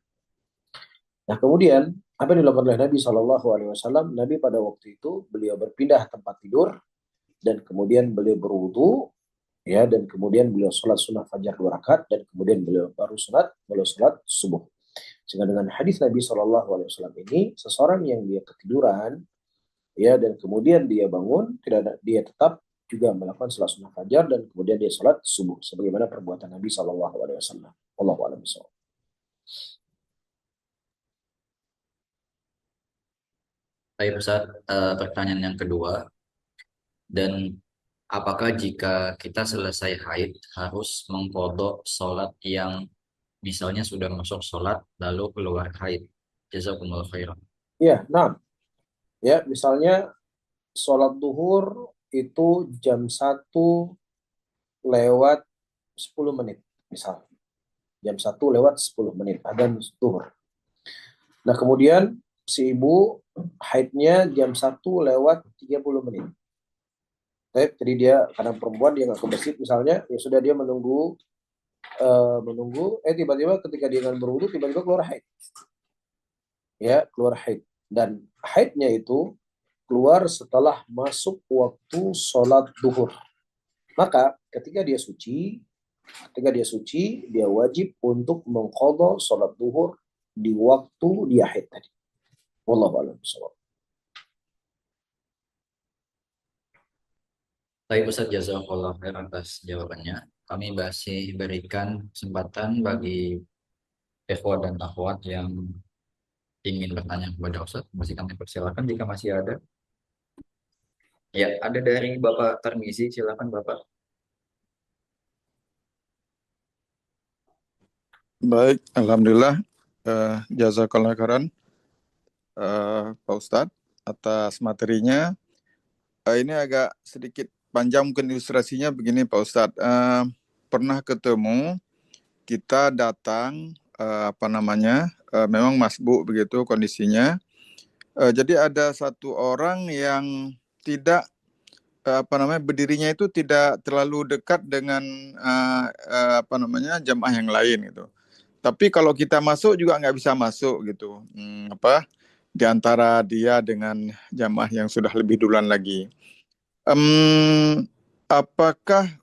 Nah, kemudian apa yang dilakukan oleh Nabi SAW? Nabi pada waktu itu beliau berpindah tempat tidur dan kemudian beliau berwudu, ya, dan kemudian beliau sholat sunnah fajar 2 rakaat dan kemudian beliau sholat subuh. Sehingga dengan hadis Nabi SAW ini, seseorang yang dia ketiduran, ya, dan kemudian dia bangun, dia tetap juga melakukan sholat sunnah fajar dan kemudian dia sholat subuh, sebagaimana perbuatan Nabi SAW. Wallahu a'lam bishawab. Baik Ustaz, pertanyaan yang kedua, dan apakah jika kita selesai haid harus mengqadha sholat yang misalnya sudah masuk sholat lalu keluar haid? Jazakumullah khairan. Ya, nah, ya, misalnya sholat duhur itu jam 1 lewat 10 menit, misal. Jam 1 lewat 10 menit, adzan duhur. Nah, kemudian si ibu haidnya jam 1 lewat 30 menit. Jadi dia, karena perempuan dia nggak ke masjid misalnya, ya sudah dia menunggu, tiba-tiba ketika dia akan berwudu, tiba-tiba keluar haid. Ya, keluar haid. Dan haidnya itu keluar setelah masuk waktu sholat duhur. Maka ketika dia suci, dia wajib untuk mengqadha sholat duhur di waktu dia haid tadi. Wallahu a'lam bishawab. Baik Ustaz, jazakallah khair atas jawabannya. Kami masih berikan kesempatan bagi ikhwah dan akhwat yang ingin bertanya kepada Ustaz. Masih kami persilakan jika masih ada. Ya, ada dari Bapak Tarmizi, silakan Bapak. Baik, alhamdulillah. Jazakallah khairan Pak Ustadz atas materinya. Ini agak sedikit panjang mungkin ilustrasinya begini Pak Ustadz. Pernah ketemu, kita datang memang masbuk begitu kondisinya. Jadi ada satu orang yang tidak berdirinya itu tidak terlalu dekat dengan jamaah yang lain gitu. Tapi kalau kita masuk juga nggak bisa masuk gitu. Di antara dia dengan jamaah yang sudah lebih duluan lagi. Apakah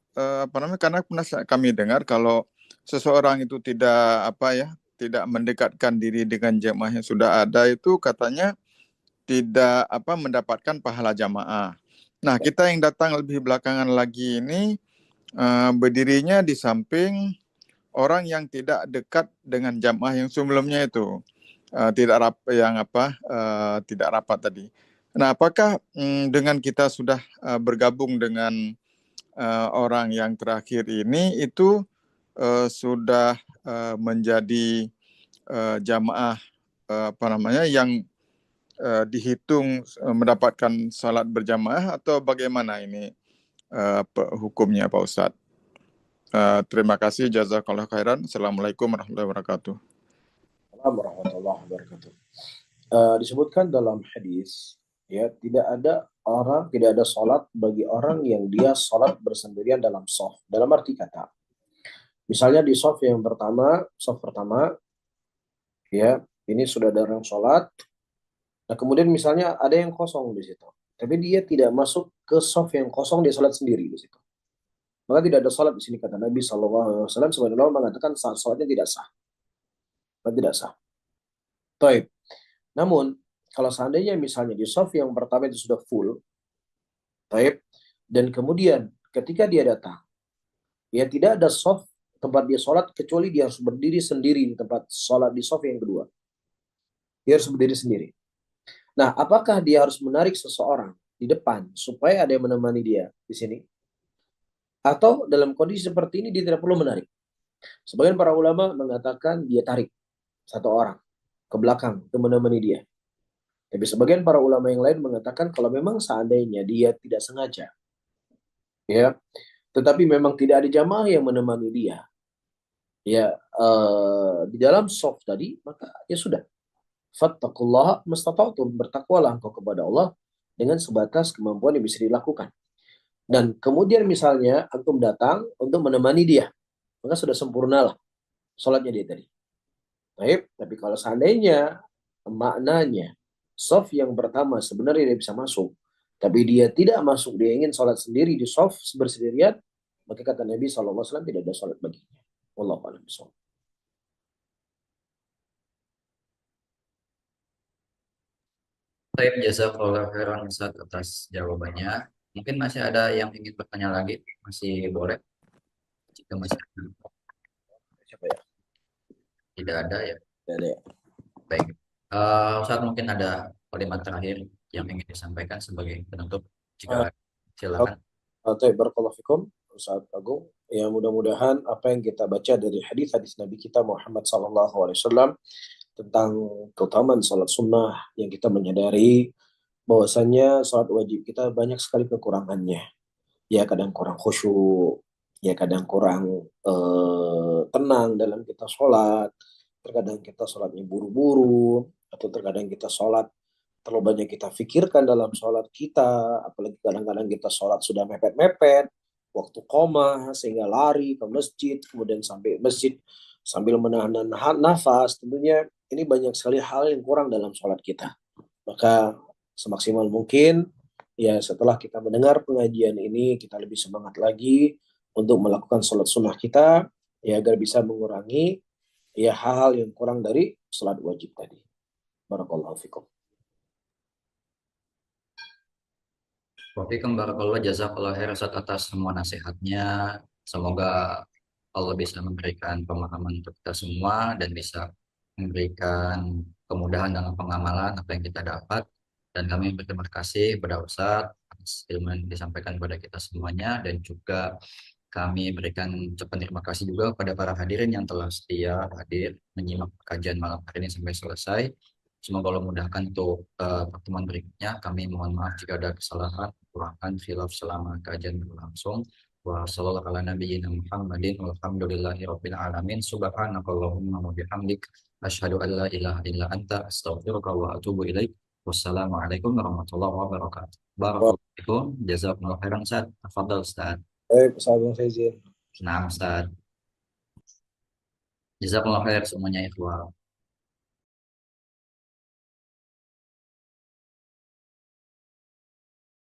karena pernah kami dengar kalau seseorang itu tidak mendekatkan diri dengan jamaah yang sudah ada, itu katanya tidak mendapatkan pahala jamaah. Nah, kita yang datang lebih belakangan lagi ini berdirinya di samping orang yang tidak dekat dengan jamaah yang sebelumnya itu, tidak rapat tadi. Nah, apakah dengan kita sudah bergabung dengan orang yang terakhir ini itu sudah menjadi jamaah yang dihitung mendapatkan salat berjamaah, atau bagaimana ini hukumnya Pak Ustadz? Terima kasih, jazakallah khairan. Assalamualaikum warahmatullahi wabarakatuh. Assalamualaikum warahmatullahi wabarakatuh. Disebutkan dalam hadis, ya, tidak ada sholat bagi orang yang dia sholat bersendirian dalam shaf. Dalam arti kata, misalnya di shaf pertama, ya, ini sudah ada orang sholat. Nah, kemudian misalnya ada yang kosong di situ, tapi dia tidak masuk ke shaf yang kosong, dia sholat sendiri di situ. Maka tidak ada sholat di sini, kata Nabi SAW. Sebenarnya mengatakan sholatnya tidak sah. Tidak sah. Taib. Namun, kalau seandainya misalnya di shaf yang pertama itu sudah full, taib, dan kemudian ketika dia datang, ya tidak ada shaf tempat dia sholat, kecuali dia harus berdiri sendiri di tempat sholat di shaf yang kedua. Dia harus berdiri sendiri. Nah, apakah dia harus menarik seseorang di depan supaya ada yang menemani dia di sini? Atau dalam kondisi seperti ini dia tidak perlu menarik? Sebagian para ulama mengatakan dia tarik satu orang ke belakang untuk menemani dia. Tapi sebagian para ulama yang lain mengatakan kalau memang seandainya dia tidak sengaja, ya, tetapi memang tidak ada jamaah yang menemani dia, ya, di dalam shaf tadi, maka ya sudah. Fattaqullaha mastata'tum, bertakwalah engkau kepada Allah dengan sebatas kemampuan yang bisa dilakukan. Dan kemudian misalnya antum datang untuk menemani dia, maka sudah sempurnalah sholatnya dia tadi. Baik, tapi kalau seandainya maknanya shaf yang pertama sebenarnya dia bisa masuk, tapi dia tidak masuk, dia ingin sholat sendiri di shaf bersendirian, maka kata Nabi SAW tidak ada sholat baginya. Wallahu a'lam bishawab. Baik, jazakallah khairan Ustaz atas jawabannya. Mungkin masih ada yang ingin bertanya lagi, masih boleh. Jika masih ada. Siapa ya? Tidak ada ya. Tidak ada ya. Baik. Ustaz, mungkin ada kalimat terakhir yang ingin disampaikan sebagai penutup. Jika silakan. Barakallahu fikum, Ustaz Agung. Ya, mudah-mudahan apa yang kita baca dari hadis-hadis Nabi kita Muhammad SAW tentang keutamaan salat sunnah, yang kita menyadari bahwasanya salat wajib kita banyak sekali kekurangannya. Ya, kadang kurang khusyuk, ya kadang kurang tenang dalam kita sholat, terkadang kita sholatnya buru-buru, atau terkadang kita sholat terlalu banyak kita pikirkan dalam sholat kita, apalagi kadang-kadang kita sholat sudah mepet-mepet, waktu koma sehingga lari ke masjid, kemudian sampai masjid sambil menahan nafas. Tentunya ini banyak sekali hal yang kurang dalam sholat kita. Maka semaksimal mungkin, ya setelah kita mendengar pengajian ini, kita lebih semangat lagi untuk melakukan sholat sunnah kita, ya agar bisa mengurangi ya hal-hal yang kurang dari sholat wajib tadi. Barakallahu fikum. Wafikum barakallah, jazakallah khairan Ustaz atas semua nasihatnya. Semoga Allah bisa memberikan pemahaman untuk kita semua dan bisa memberikan kemudahan dalam pengamalan apa yang kita dapat. Dan kami berterima kasih kepada Ustaz atas ilmu yang disampaikan kepada kita semuanya, dan juga kami berikan ucapan terima kasih juga kepada para hadirin yang telah setia hadir menyimak kajian malam hari ini sampai selesai. Semoga Allah mudahkan untuk pertemuan berikutnya. Kami mohon maaf jika ada kesalahan, kekurangan, khilaf selama kajian berlangsung. Wa sallallahu ala nabiyyina Muhammadin walhamdulillahi rabbil alamin. Subhanakallahumma wa bihamdik asyhadu an la ilaha illa anta astaghfiruka wa atubu ilaik. Wassalamualaikum warahmatullahi wabarakatuh. Barakallahu fikum. Jazakumullah khairan Ustaz. Tafadhal Ustaz. Baik, Ustaz Bung Faizin. Nah Ustaz. Jazakumullah khair semuanya ikhwah.